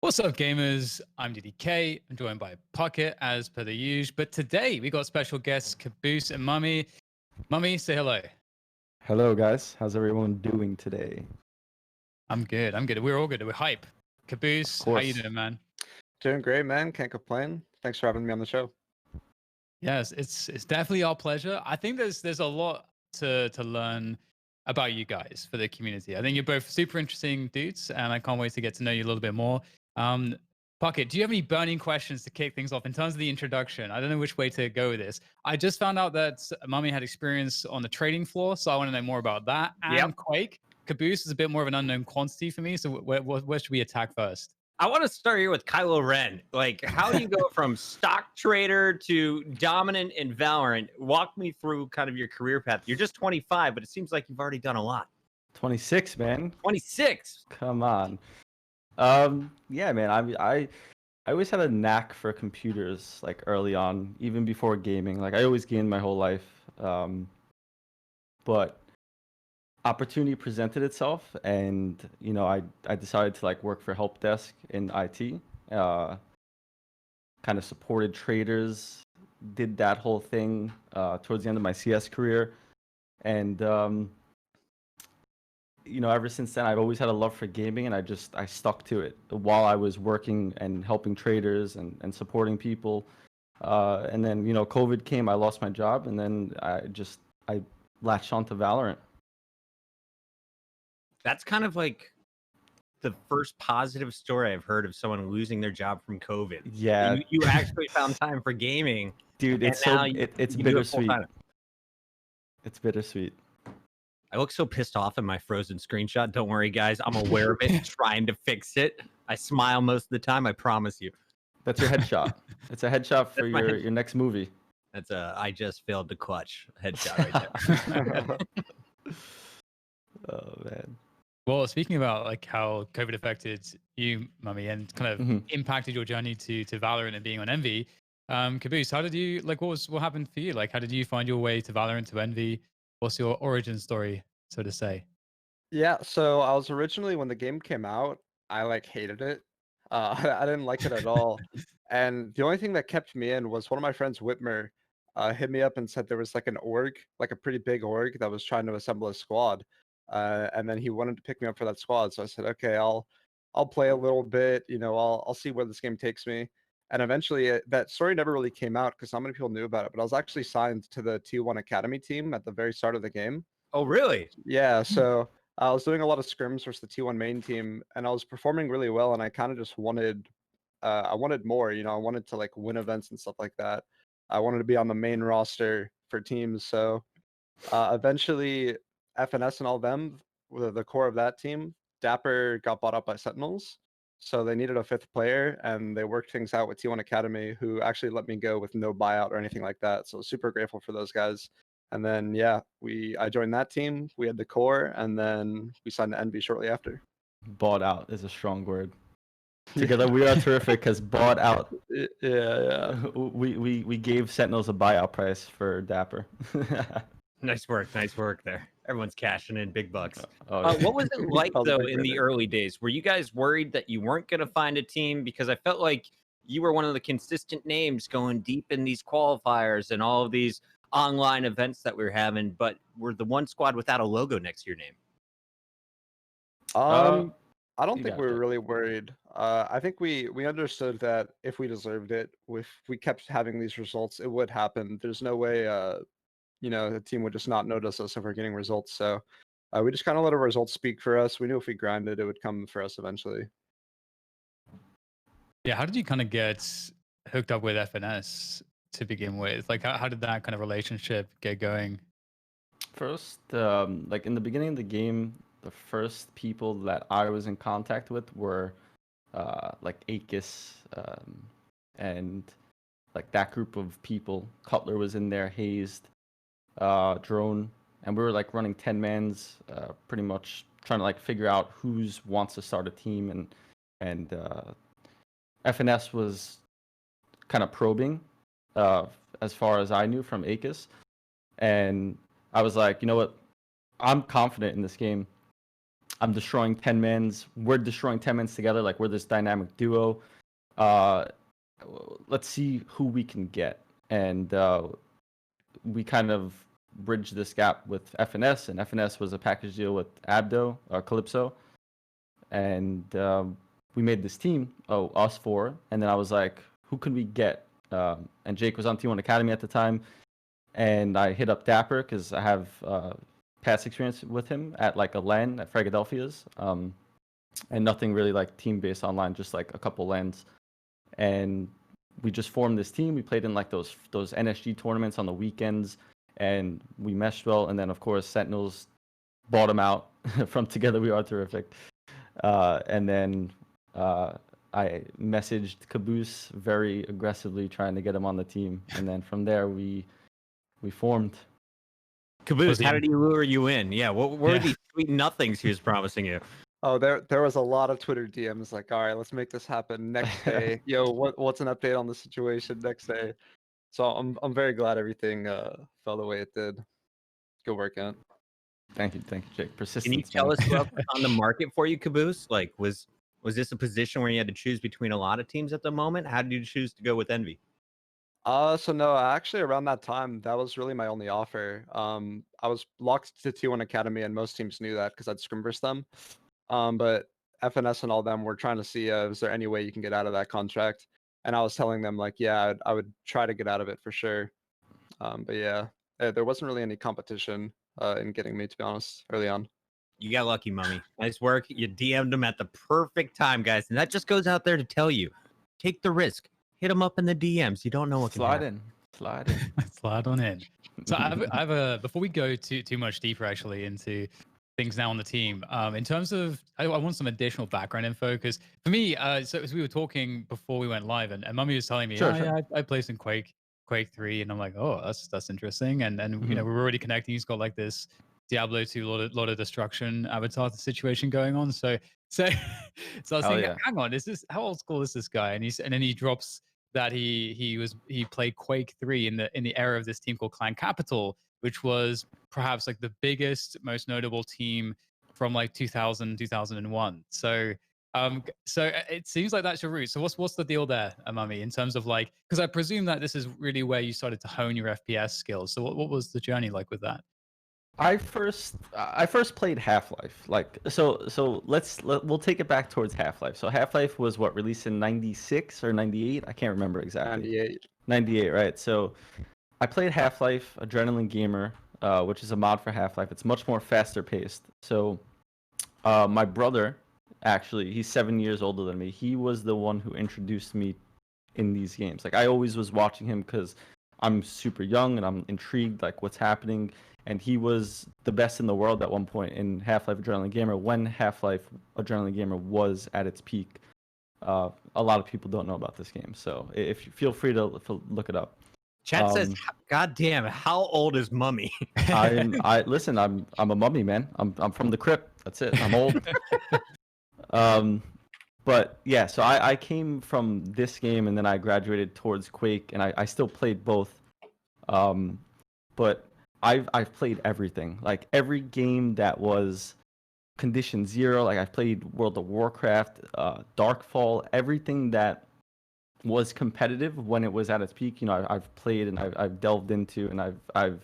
What's up, gamers? I'm DDK. I'm joined by Pocket as per the usual. But today we got special guests Kaboose and mummAy. mummAy, say hello. Hello, guys. How's everyone doing today? I'm good. I'm good. We're all good. We're hype. Kaboose, how you course. doing, man? Doing great, man. Can't complain. Thanks for having me on the show. Yes, it's definitely our pleasure. I think there's a lot to learn about you guys for the community. I think you're both super interesting dudes, and I can't wait to get to know you a little bit more. Um, Pocket, do you have any burning questions to kick things off in terms of the introduction? I don't know which way to go with this. I just found out that mummAy had experience on the trading floor, so I want to know more about that. And Quake, Caboose is a bit more of an unknown quantity for me. So where should we attack first? I want to start here with Kylo Ren. Like, how do you go from stock trader to dominant in Valorant? Walk me through kind of your career path. You're just 25, but it seems like you've already done a lot. 26, man. 26. Come on. Yeah, man. I always had a knack for computers, like early on, even before gaming. Like I always gamed my whole life. But opportunity presented itself, and I decided to like work for help desk in IT. Kind of supported traders, did that whole thing towards the end of my CS career, and ever since then I've always had a love for gaming, and I stuck to it while I was working and helping traders and supporting people. And then COVID came, I lost my job, and then I latched onto Valorant. That's kind of like the first positive story I've heard of someone losing their job from COVID. Yeah, you actually found time for gaming, dude. It's it's bittersweet. It's bittersweet. I look so pissed off in my frozen screenshot. Don't worry, guys. I'm aware of it. Trying to fix it. I smile most of the time. I promise you. That's your headshot. It's a headshot for your next movie. That's I just failed to clutch headshot right there. Oh man. Well, speaking about like how COVID affected you, mummAy, and kind of impacted your journey to Valorant and being on Envy, Caboose, how did you what happened for you? Like, how did you find your way to Valorant to Envy? What's your origin story, so to say? Yeah, so I was originally, when the game came out, I like hated it. I didn't like it at all. And the only thing that kept me in was one of my friends, Whitmer, hit me up and said there was like an org, like a pretty big org that was trying to assemble a squad. And then he wanted to pick me up for that squad. So I said, okay, I'll play a little bit, I'll see where this game takes me. And eventually that story never really came out because not many people knew about it, but I was actually signed to the T1 Academy team at the very start of the game. Oh, really? Yeah, so I was doing a lot of scrims versus the T1 main team, and I was performing really well, and I kind of just wanted, I wanted more, I wanted to like win events and stuff like that. I wanted to be on the main roster for teams, so eventually FNS and all them, the core of that team, Dapper got bought up by Sentinels. So they needed a fifth player, and they worked things out with T1 Academy, who actually let me go with no buyout or anything like that. So super grateful for those guys. And then yeah, I joined that team. We had the core, and then we signed to Envy shortly after. Bought out is a strong word. Together we are terrific because bought out. Yeah. We gave Sentinels a buyout price for Dapper. Nice work there. Everyone's cashing in big bucks. Oh, yeah. What was it like though in the early days? Were you guys worried that you weren't going to find a team? Because I felt like you were one of the consistent names going deep in these qualifiers and all of these online events that we were having, but we're the one squad without a logo next to your name. I don't think we were really worried. I think we understood that if we deserved it, if we kept having these results, it would happen. There's no way the team would just not notice us if we're getting results. So we just kind of let our results speak for us. We knew if we grinded, it would come for us eventually. Yeah, how did you kind of get hooked up with FNS to begin with? Like, how did that kind of relationship get going? First, like in the beginning of the game, the first people that I was in contact with were like Akis and like that group of people. Cutler was in there, Hazed, Drone, and we were like running 10-mans, pretty much trying to like figure out who's wants to start a team, and FNS was kind of probing as far as I knew from Akis, and I was like, you know what, I'm confident in this game. I'm destroying 10 mans. We're destroying 10 mans together. Like we're this dynamic duo. Let's see who we can get. And we kind of bridged this gap with FNS, and FNS was a package deal with Abdo or Calypso. And we made this team, us four. And then I was like, who can we get? And Jake was on T1 Academy at the time. And I hit up Dapper because I have past experience with him at like a LAN at Philadelphia's. And nothing really like team-based online, just like a couple LANs. And we just formed this team. We played in like those NSG tournaments on the weekends, and we meshed well. And then of course Sentinels bought him out from Together We Are Terrific. And then I messaged Kaboose very aggressively, trying to get him on the team. And then from there we formed. Kaboose, how did he lure you in? Yeah, what were these sweet nothings he was promising you? Oh, there was a lot of Twitter DMs like, all right, let's make this happen next day. Yo, what's an update on the situation next day? So I'm very glad everything fell the way it did. Good work, Ant. Thank you, Jake. Persistence. Can you tell us what's on the market for you, Kaboose? Like, was this a position where you had to choose between a lot of teams at the moment? How did you choose to go with Envy? So no, actually around that time, that was really my only offer. I was locked to T1 Academy, and most teams knew that because I'd scrimverse them. But FNS and all them were trying to see, is there any way you can get out of that contract? And I was telling them like, yeah, I would try to get out of it for sure. But yeah, there wasn't really any competition in getting me, to be honest, early on. You got lucky, Mummy. Nice work. You DM'd him at the perfect time, guys. And that just goes out there to tell you, take the risk. Hit him up in the DMs. You don't know what can happen. Slide in. Slide on in. So I've before we go too much deeper actually into things now on the team, in terms of, I want some additional background info, because for me, so as we were talking before we went live, and Mummy was telling me, Sure. yeah, I play some Quake 3, and I'm like, oh, that's interesting, and you know, we're already connecting. He's got like this Diablo 2 lot of destruction avatar situation going on. So I was thinking, hang on, how old school is this guy? And then he drops that he played Quake 3 in the era of this team called Clan Capital, which was perhaps like the biggest, most notable team from like 2000, 2001. So it seems like that's your route. So what's the deal there, Mummy, in terms of like, because I presume that this is really where you started to hone your FPS skills. So what was the journey like with that? I first played Half-Life. Like so we'll take it back towards Half-Life. So Half-Life was what, released in 96 or 98? I can't remember exactly. 98, right? So I played Half-Life, Adrenaline Gamer, which is a mod for Half-Life. It's much more faster paced. So my brother, actually, he's 7 years older than me. He was the one who introduced me in these games. Like I always was watching him because I'm super young and I'm intrigued, like what's happening. And he was the best in the world at one point in Half-Life Adrenaline Gamer, when Half-Life Adrenaline Gamer was at its peak. A lot of people don't know about this game, so if you feel free to look it up. Chat says, "God damn, how old is Mummy?" Listen, I'm a mummy, man. I'm from the crypt. That's it. I'm old. But yeah, so I came from this game, and then I graduated towards Quake, and I still played both. But I've played everything, like every game that was Condition Zero. Like I've played World of Warcraft, Darkfall, everything that was competitive when it was at its peak. You know, I've played and I've delved into, and I've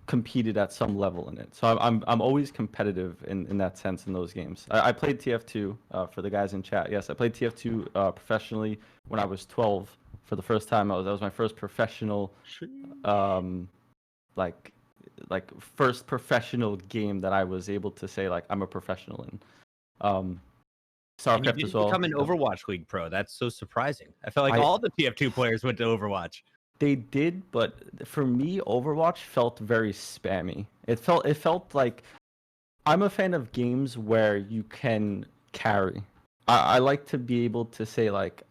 competed at some level in it. So I'm always competitive in that sense in those games. I played TF2 for the guys in chat. Yes, I played TF2 professionally when I was 12 for the first time. That was my first professional, like first professional game that I was able to say like I'm a professional in. StarCraft as well. Become an Overwatch League pro. That's so surprising. I felt like all the TF2 players went to Overwatch. They did, but for me, Overwatch felt very spammy. It felt like, I'm a fan of games where you can carry. I like to be able to say like,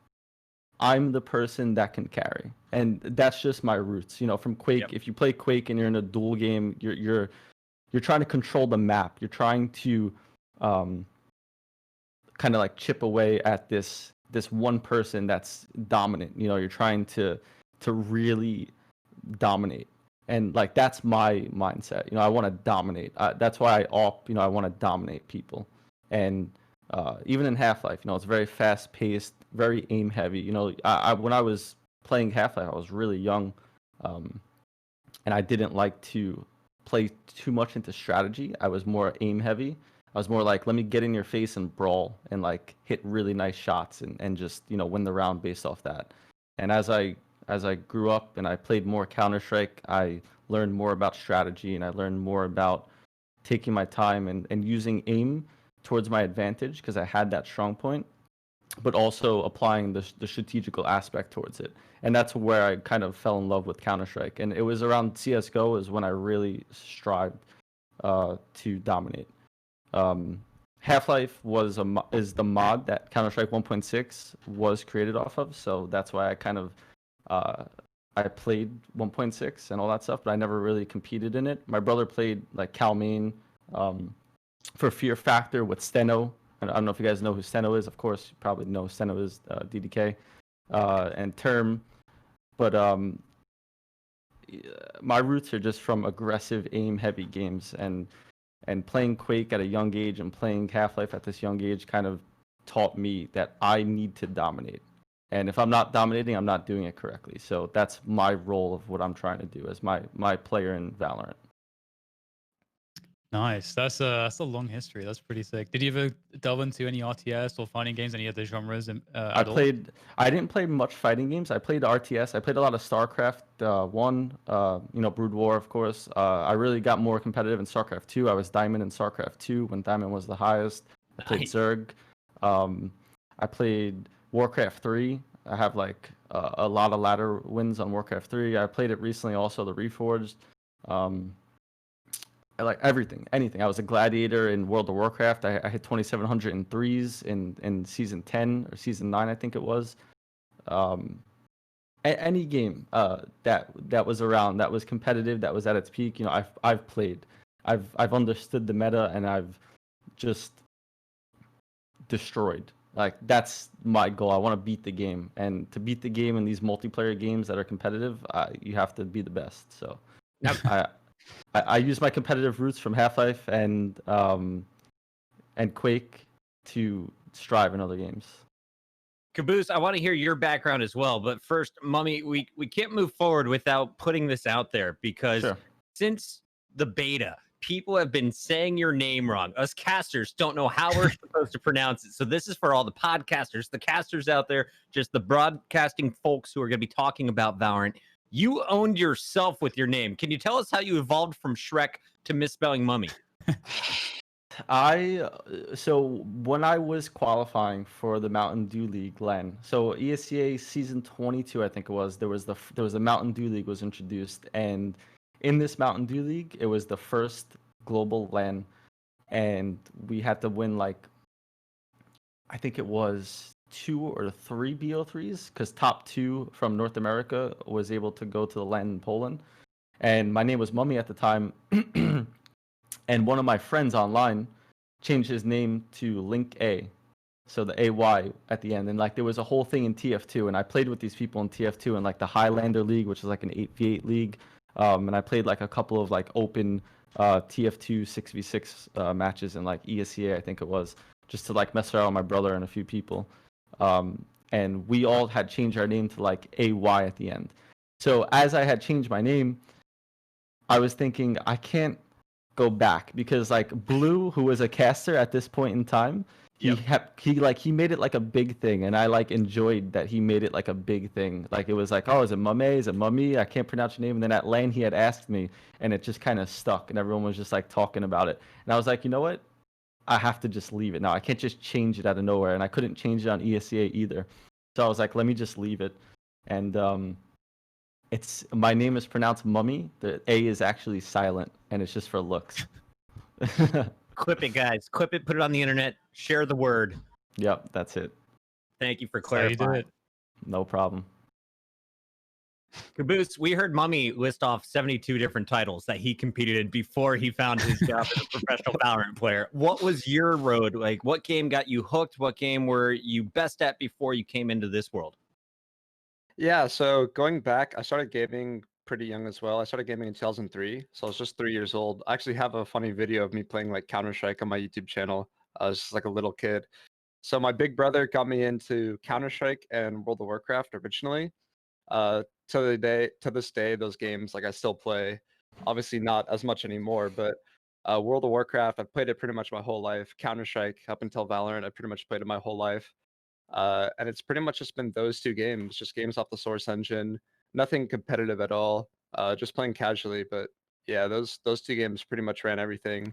I'm the person that can carry, and that's just my roots. You know, from Quake. Yep. If you play Quake and you're in a duel game, you're trying to control the map. You're trying to kind of like chip away at this one person that's dominant. You know, you're trying to really dominate, and like that's my mindset. You know, I want to dominate. That's why I want to dominate people. And even in Half-Life, it's very fast-paced, very aim-heavy. When I was playing Half-Life, I was really young, and I didn't like to play too much into strategy. I was more aim-heavy. I was more like, let me get in your face and brawl and like hit really nice shots and just win the round based off that. And as I grew up and I played more Counter-Strike, I learned more about strategy and I learned more about taking my time and using aim towards my advantage because I had that strong point, but also applying the strategical aspect towards it. And that's where I kind of fell in love with Counter-Strike. And it was around CSGO is when I really strived to dominate. Half-Life is the mod that Counter-Strike 1.6 was created off of, so that's why I kind of I played 1.6 and all that stuff, but I never really competed in it. My brother played like Cal Main for Fear Factor with Steno. I don't know if you guys know who Steno is. Of course, you probably know Steno is DDK and Term, but my roots are just from aggressive aim-heavy games and playing Quake at a young age and playing Half-Life at this young age kind of taught me that I need to dominate. And if I'm not dominating, I'm not doing it correctly. So that's my role of what I'm trying to do as my player in Valorant. Nice. That's a long history. That's pretty sick. Did you ever delve into any RTS or fighting games, any other genres? I didn't play much fighting games. I played RTS. I played a lot of StarCraft 1, Brood War, of course. I really got more competitive in StarCraft 2. I was Diamond in StarCraft 2 when Diamond was the highest. I played Zerg. I played Warcraft 3. I have like a lot of ladder wins on Warcraft 3. I played it recently also, the Reforged. I like everything, anything. I was a gladiator in World of Warcraft. I hit 2,700 in threes in season 10 or season 9, I think it was. Any game that was around, that was competitive, that was at its peak, I've played. I've understood the meta and I've just destroyed. Like that's my goal. I want to beat the game, and to beat the game in these multiplayer games that are competitive, you have to be the best. So I use my competitive roots from Half-Life and Quake to strive in other games. Kaboose, I want to hear your background as well, but first, mummAy, we can't move forward without putting this out there because since the beta, people have been saying your name wrong. Us casters don't know how we're supposed to pronounce it. So this is for all the podcasters, the casters out there, just the broadcasting folks who are going to be talking about Valorant. You owned yourself with your name. Can you tell us how you evolved from Shrek to misspelling mummAy? So when I was qualifying for the Mountain Dew League LAN, so ESCA season 22, I think it was, there was a Mountain Dew League was introduced, and in this Mountain Dew League, it was the first global LAN, and we had to win like, I think it was 2 or 3 BO3s, because top 2 from North America was able to go to the LAN in Poland, and my name was mummAy at the time, and one of my friends online changed his name to Link A, so the AY at the end, and like there was a whole thing in TF2, and I played with these people in TF2 in like the Highlander League, which is like an 8v8 league. And I played like a couple of like open TF2 6v6 matches in like ESCA, I think it was, just to like mess around with my brother and a few people. And we all had changed our name to like AY at the end. So as I had changed my name, I was thinking I can't go back because like Blue, who was a caster at this point in time, he made it like a big thing, and I like enjoyed that he made it like a big thing. Like it was like, oh, is it mummAy? Is it mummAy? I can't pronounce your name. And then at LAN he had asked me, and it just kind of stuck, and everyone was just like talking about it. And I was like, you know what? I have to just leave it now. I can't just change it out of nowhere, and I couldn't change it on ESCA either. So I was like, let me just leave it. And my name is pronounced mummAy. The A is actually silent, and it's just for looks. Clip it, guys. Clip it, put it on the internet, share the word. Yep, that's it. Thank you for clarifying. No problem. Kaboose, we heard mummAy list off 72 different titles that he competed in before he found his job as a professional Valorant player. What was your road? Like, what game got you hooked? What game were you best at before you came into this world? Yeah, so going back, I started gaming pretty young as well. I started gaming in 2003, so I was just 3 years old. I actually have a funny video of me playing like Counter-Strike on my YouTube channel. I was just like a little kid. So my big brother got me into Counter-Strike and World of Warcraft originally. To this day, those games like I still play. Obviously not as much anymore, but World of Warcraft, I've played it pretty much my whole life. Counter-Strike up until Valorant, I pretty much played it my whole life. And it's pretty much just been those two games, just games off the Source engine, nothing competitive at all, just playing casually. But yeah, those two games pretty much ran everything.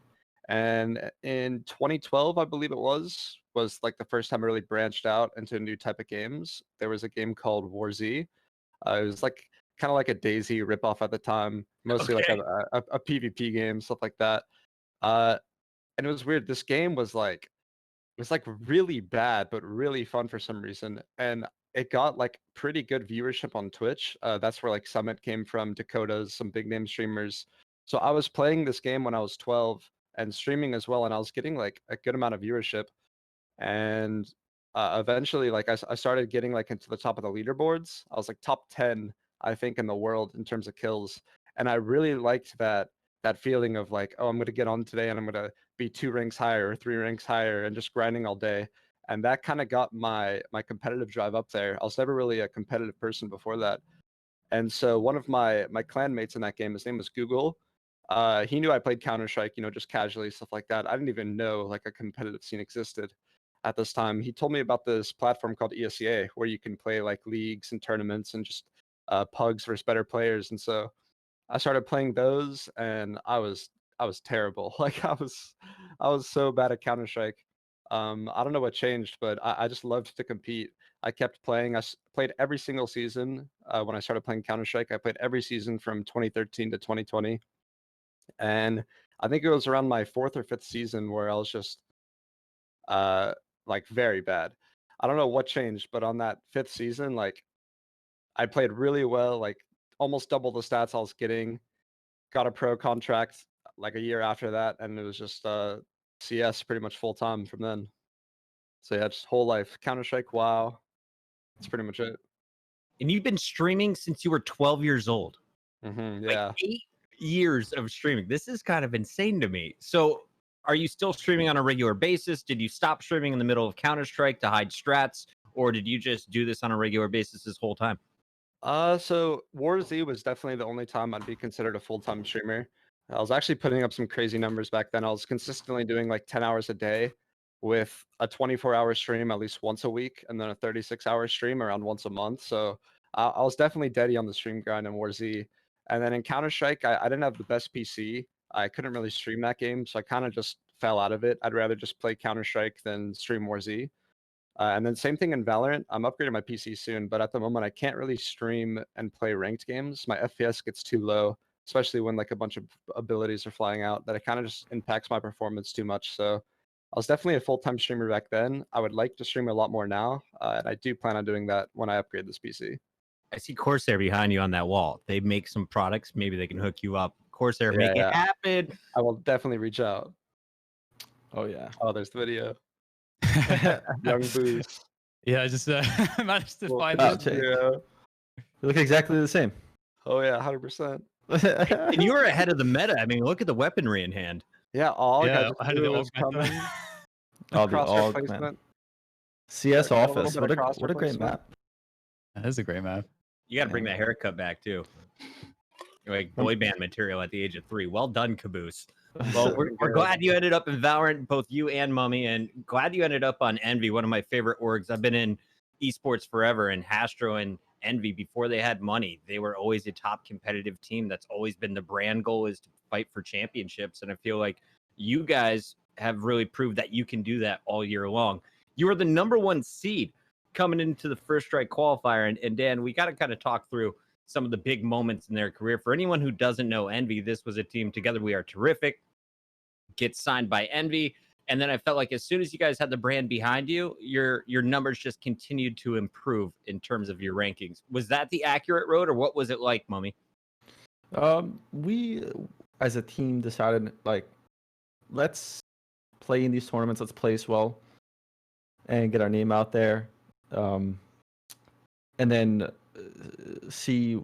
And in 2012, I believe it was like the first time I really branched out into a new type of games. There was a game called War Z. It was like kind of like a Daisy ripoff at the time, mostly like Okay. a PvP game, stuff like that. Uh, and it was weird. This game was like really bad, but really fun for some reason. And it got like pretty good viewership on Twitch. That's where like Summit came from, Dakota's, some big name streamers. So I was playing this game when I was 12 and streaming as well, and I was getting like a good amount of viewership. And eventually, like I started getting like into the top of the leaderboards. I was like top 10, I think, in the world in terms of kills. And I really liked that feeling of like, oh, I'm gonna get on today and I'm gonna be 2 ranks higher or 3 ranks higher and just grinding all day. And that kind of got my competitive drive up there. I was never really a competitive person before that. And so one of my clan mates in that game, his name was Google. He knew I played Counter Strike, just casually, stuff like that. I didn't even know like a competitive scene existed at this time. He told me about this platform called ESEA, where you can play like leagues and tournaments and just pugs versus better players. And so I started playing those, and I was terrible. Like I was so bad at Counter Strike. I don't know what changed, but I just loved to compete. I kept playing. Played every single season when I started playing Counter Strike. I played every season from 2013 to 2020, and I think it was around my fourth or fifth season where I was just uh like very bad. I don't know what changed, but on that fifth season, like I played really well, like almost double the stats I was getting. Got a pro contract like a year after that, and it was just CS pretty much full time from then. So yeah, just whole life Counter Strike. WoW. That's pretty much it. And you've been streaming since you were 12 years old. Yeah. Like 8 years of streaming. This is kind of insane to me. So, are you still streaming on a regular basis? Did you stop streaming in the middle of Counter Strike to hide strats, or did you just do this on a regular basis this whole time? So War Z was definitely the only time I'd be considered a full-time streamer. I was actually putting up some crazy numbers back then. I was consistently doing like 10 hours a day with a 24-hour stream at least once a week, and then a 36-hour stream around once a month. So I was definitely deady on the stream grind in War Z. And then in Counter-Strike, I didn't have the best PC. I couldn't really stream that game, so I kind of just fell out of it. I'd rather just play Counter-Strike than stream War Z. And then same thing in Valorant. I'm upgrading my PC soon, but at the moment I can't really stream and play ranked games. My FPS gets too low, especially when like a bunch of abilities are flying out, that it kind of just impacts my performance too much. So I was definitely a full-time streamer back then. I would like to stream a lot more now, and I do plan on doing that when I upgrade this PC. I see Corsair behind you on that wall. They make some products. Maybe they can hook you up. Corsair, Yeah, make it yeah. happen. I will definitely reach out. Oh yeah. Oh, there's the video. Young Boost. Yeah, I just managed to Well, find wow, it. Jay. Yeah. You look exactly the same. Oh yeah, 100%. And you were ahead of the meta. I mean, look at the weaponry in hand. Yeah, all I Yeah, just how did knew it was augment them? coming. All the Crosshair all placement. man. CS Got a little Office. bit What of a crosshair what a great placement. map. That is a great map. You got to bring that haircut back too. You're like boy band material at the age of 3. Well done, Kaboose. Well, we're glad you ended up in Valorant, both you and mummAy, and glad you ended up on Envy, one of my favorite orgs. I've been in esports forever, and Hastro and Envy, before they had money, they were always a top competitive team. That's always been the brand goal, is to fight for championships. And I feel like you guys have really proved that you can do that all year long. You were the #1 seed coming into the first strike qualifier. And Dan, we got to kind of talk through some of the big moments in their career. For anyone who doesn't know Envy, this was a team, Together We Are Terrific, gets signed by Envy. And then I felt like as soon as you guys had the brand behind you, your numbers just continued to improve in terms of your rankings. Was that the accurate road, or what was it like, mummAy? We as a team decided, like, let's play in these tournaments, let's place well and get our name out there. And then see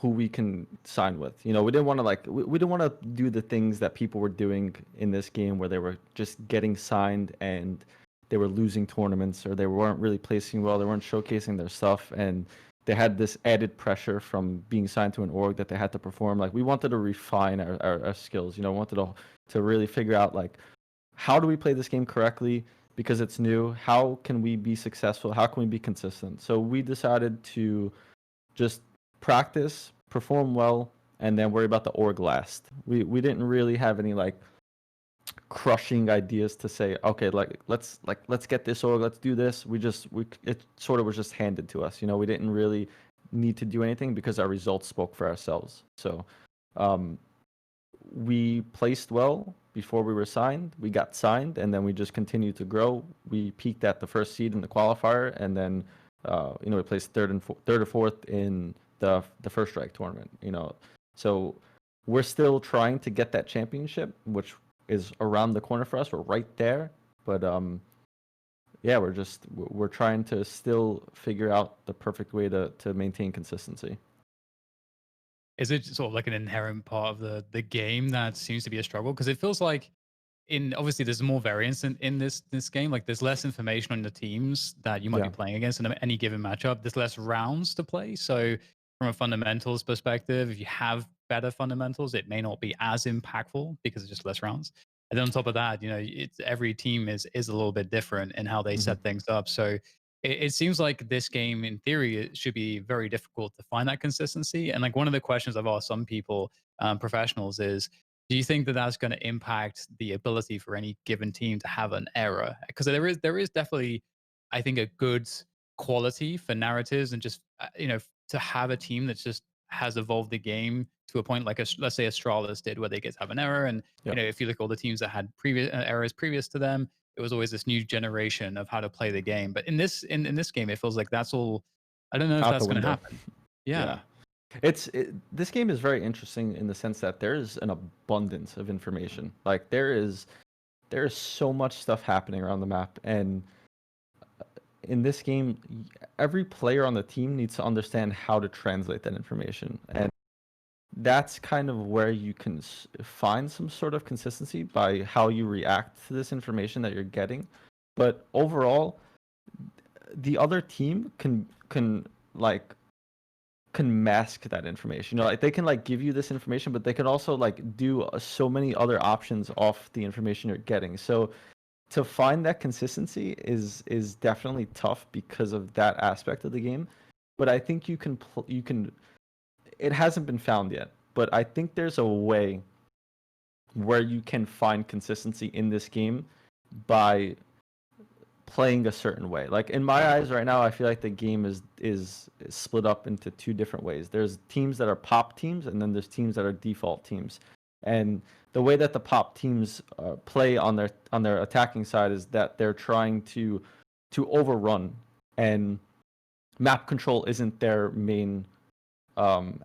who we can sign with. You know, we didn't want to we didn't want to do the things that people were doing in this game where they were just getting signed and they were losing tournaments, or they weren't really placing well, they weren't showcasing their stuff, and they had this added pressure from being signed to an org that they had to perform. Like, we wanted to refine our skills, you know, wanted to really figure out, like, how do we play this game correctly because it's new? How can we be successful? How can we be consistent? So we decided to just practice, perform well, and then worry about the org last. We didn't really have any like crushing ideas to say, okay, let's get this org, let's do this. It sort of was just handed to us. You know, we didn't really need to do anything because our results spoke for ourselves. So we placed well before we were signed. We got signed, and then we just continued to grow. We peaked at the first seed in the qualifier, and then you know, we placed third or fourth in the first strike tournament. You know, so we're still trying to get that championship, which is around the corner for us. We're right there, but yeah, we're trying to still figure out the perfect way to maintain consistency. Is it sort of like an inherent part of the game that seems to be a struggle? Because it feels like obviously there's more variance in this game. Like, there's less information on the teams that you might be playing against in any given matchup. There's less rounds to play. So from a fundamentals perspective, if you have better fundamentals, it may not be as impactful because it's just less rounds. And then on top of that, you know, every team is a little bit different in how they set things up. So it seems like this game, in theory, it should be very difficult to find that consistency. And like, one of the questions I've asked some people, professionals, is, do you think that that's going to impact the ability for any given team to have an error? Because there is definitely, I think, a good quality for narratives, and just you know, to have a team that just has evolved the game to a point like let's say Astralis did, where they get to have an error. And you know, if you look at all the teams that had previous errors previous to them, it was always this new generation of how to play the game. But in this game, it feels like that's all. I don't know if that's going to happen. Yeah. This game is very interesting in the sense that there's an abundance of information. Like, there is so much stuff happening around the map, and in this game, every player on the team needs to understand how to translate that information, and that's kind of where you can find some sort of consistency by how you react to this information that you're getting. But overall, the other team can mask that information. You know, like, they can like give you this information, but they can also like do so many other options off the information you're getting. So to find that consistency is definitely tough because of that aspect of the game. But I think you can it hasn't been found yet, but I think there's a way where you can find consistency in this game by playing a certain way. Like, in my eyes right now, I feel like the game is split up into two different ways. There's teams that are pop teams, and then there's teams that are default teams. And the way that the pop teams play on their attacking side is that they're trying to overrun, and map control isn't their main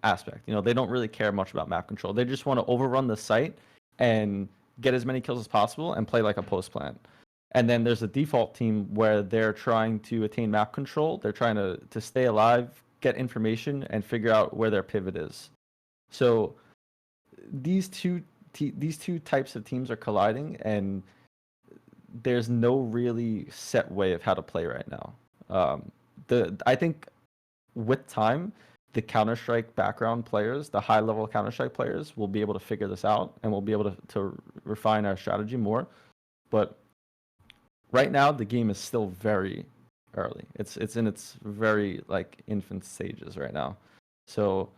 aspect. You know, they don't really care much about map control. They just want to overrun the site and get as many kills as possible and play like a post plant. And then there's a default team where they're trying to attain map control. They're trying to stay alive, get information, and figure out where their pivot is. So these two types of teams are colliding, and there's no really set way of how to play right now. I think with time, the Counter-Strike background players, the high-level Counter-Strike players, will be able to figure this out, and we'll be able to refine our strategy more. But right now, the game is still very early. It's in its very like infant stages right now. So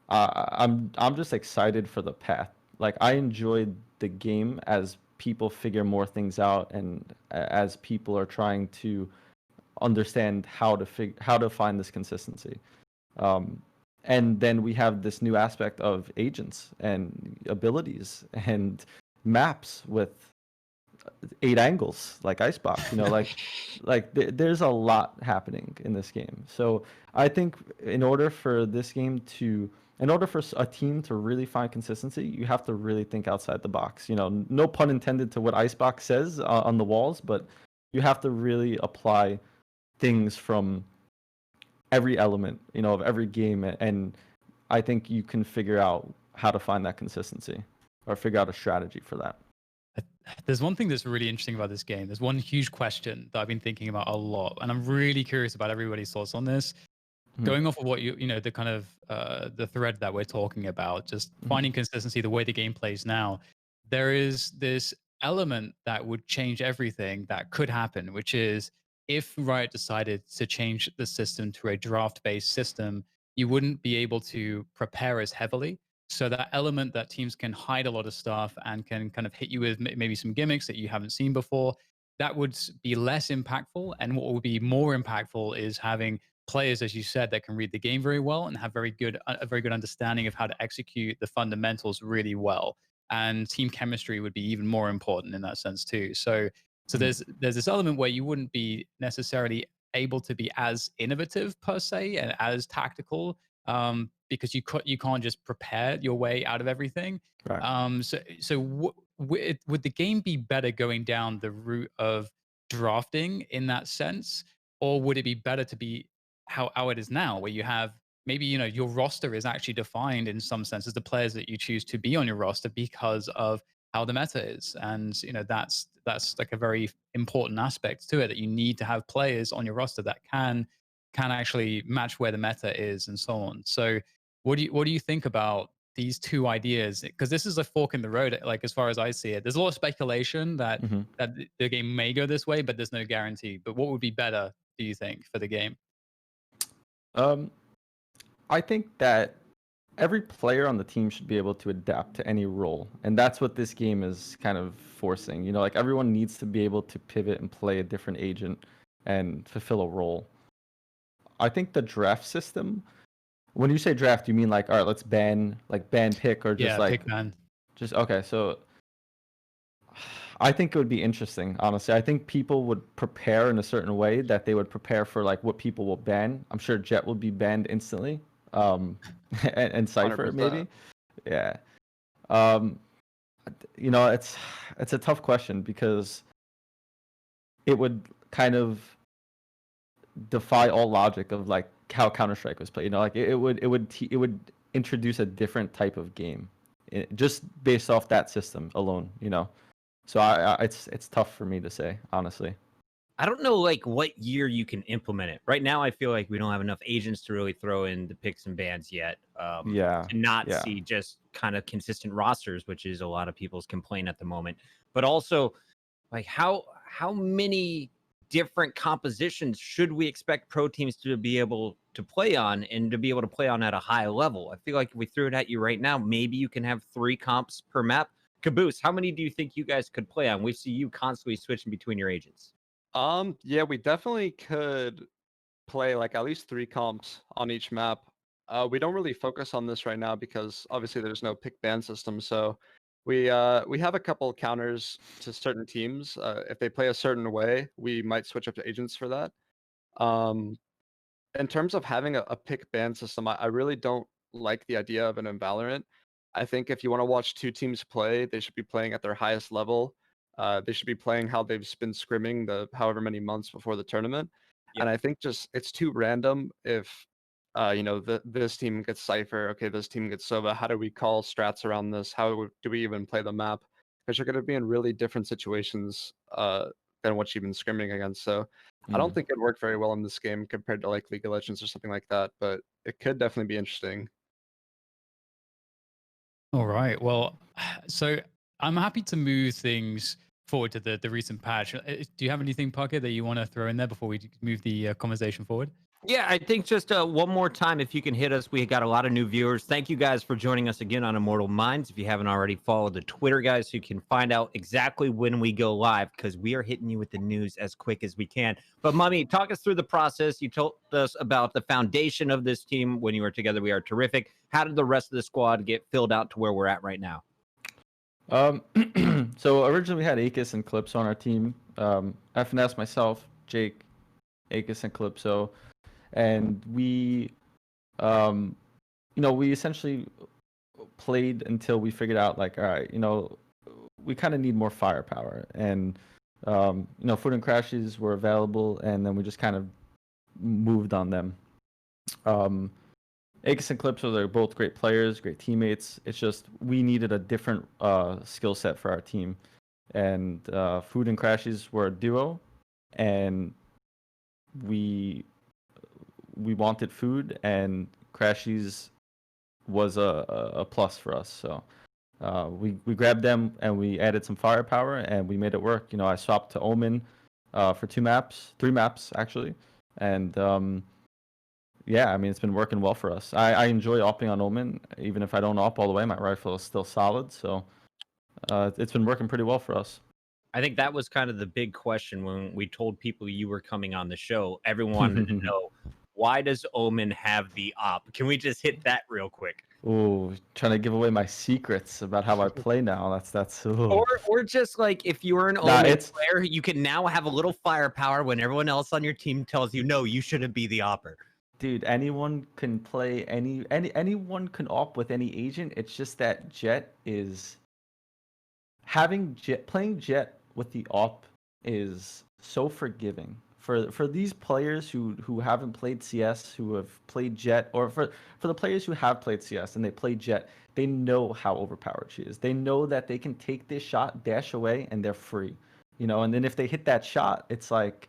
I'm just excited for the path. Like, I enjoyed the game as people figure more things out, and as people are trying to understand how to find this consistency. And then we have this new aspect of agents and abilities and maps with 8 angles like Icebox. You know, there's a lot happening in this game. So I think in order for a team to really find consistency, you have to really think outside the box. You know, no pun intended to what Icebox says on the walls, but you have to really apply things from every element, you know, of every game, and I think you can figure out how to find that consistency or figure out a strategy for that. There's one thing that's really interesting about this game. There's one huge question that I've been thinking about a lot, and I'm really curious about everybody's thoughts on this. Going off of what the kind of the thread that we're talking about, just finding consistency, the way the game plays now, there is this element that would change everything that could happen, which is if Riot decided to change the system to a draft-based system, you wouldn't be able to prepare as heavily. So that element that teams can hide a lot of stuff and can kind of hit you with maybe some gimmicks that you haven't seen before, that would be less impactful. And what would be more impactful is having players, as you said, that can read the game very well and have a very good understanding of how to execute the fundamentals really well. And team chemistry would be even more important in that sense too. So there's this element where you wouldn't be necessarily able to be as innovative per se and as tactical, because you can't just prepare your way out of everything. Right. Would the game be better going down the route of drafting in that sense, or would it be better to be how it is now, where you have maybe your roster is actually defined in some senses, the players that you choose to be on your roster because of how the meta is, and that's like a very important aspect to it, that you need to have players on your roster that can actually match where the meta is and so on. So what do you think about these two ideas? Because this is a fork in the road, like as far as I see it. There's a lot of speculation that the game may go this way, but there's no guarantee. But what would be better, do you think, for the game? I think that every player on the team should be able to adapt to any role, and that's what this game is kind of forcing. Like everyone needs to be able to pivot and play a different agent and fulfill a role. I think the draft system, when you say draft, you mean like, all right, let's ban pick, or just like pick ban. Just okay. So I think it would be interesting, honestly. I think people would prepare in a certain way that they would prepare for like what people will ban. I'm sure Jet will be banned instantly, and Cypher 100%. maybe. Yeah. It's a tough question because it would kind of defy all logic of like how Counter-Strike was played. Like it would introduce a different type of game, just based off that system alone. So it's tough for me to say, honestly. I don't know like what year you can implement it. Right now, I feel like we don't have enough agents to really throw in the picks and bans yet. To not see just kind of consistent rosters, which is a lot of people's complaint at the moment. But also, like how many different compositions should we expect pro teams to be able to play on, and to be able to play on at a high level? I feel like if we threw it at you right now, maybe you can have 3 comps per map. Kaboose, how many do you think you guys could play on? We see you constantly switching between your agents. Yeah, we definitely could play like at least 3 comps on each map. We don't really focus on this right now because obviously there's no pick ban system. So we have a couple counters to certain teams. If they play a certain way, we might switch up to agents for that. In terms of having a pick ban system, I really don't like the idea of it in Valorant. I think if you want to watch 2 teams play, they should be playing at their highest level. They should be playing how they've been scrimming the however many months before the tournament. Yep. And I think just it's too random if this team gets Cypher, okay, this team gets Sova. How do we call strats around this? How do we even play the map? Because you're going to be in really different situations than what you've been scrimming against. So I don't think it worked very well in this game compared to like League of Legends or something like that. But it could definitely be interesting. All right. Well, so I'm happy to move things forward to the recent patch. Do you have anything, Parker, that you want to throw in there before we move the conversation forward? Yeah, I think just one more time, if you can hit us. We got a lot of new viewers. Thank you guys for joining us again on Immortal Minds. If you haven't already, follow the Twitter, guys, so you can find out exactly when we go live, because we are hitting you with the news as quick as we can. But mummAy, talk us through the process. You told us about the foundation of this team when you were together. We are terrific. How did the rest of the squad get filled out to where we're at right now? So originally we had Akis and Calypso on our team. FNS, myself, Jake, Akis, and Calypso. And we, we essentially played until we figured out, like, all right, we kind of need more firepower. And, Food and Crashes were available, and then we just kind of moved on them. Aegis and Calypso, they're both great players, great teammates. It's just we needed a different skill set for our team. And Food and Crashies were a duo, and we wanted Food, and Crashies was a plus for us. So we grabbed them and we added some firepower and we made it work. You know, I swapped to Omen for 3 maps actually, and yeah, I mean it's been working well for us. I enjoy opping on Omen, even if I don't op all the way. My rifle is still solid, so it's been working pretty well for us. I think that was kind of the big question when we told people you were coming on the show. Everyone wanted to know, why does Omen have the op? Can we just hit that real quick? Ooh, trying to give away my secrets about how I play now. That's ooh. Or just like if you were an Omen player, you can now have a little firepower when everyone else on your team tells you, no, you shouldn't be the opper. Dude, anyone can play anyone can op with any agent. It's just that Jet is playing Jet with the op is so forgiving. For these players who haven't played CS, who have played Jet, or for the players who have played CS and they play Jet, they know how overpowered she is. They know that they can take this shot, dash away, and they're free. You know, and then if they hit that shot, it's like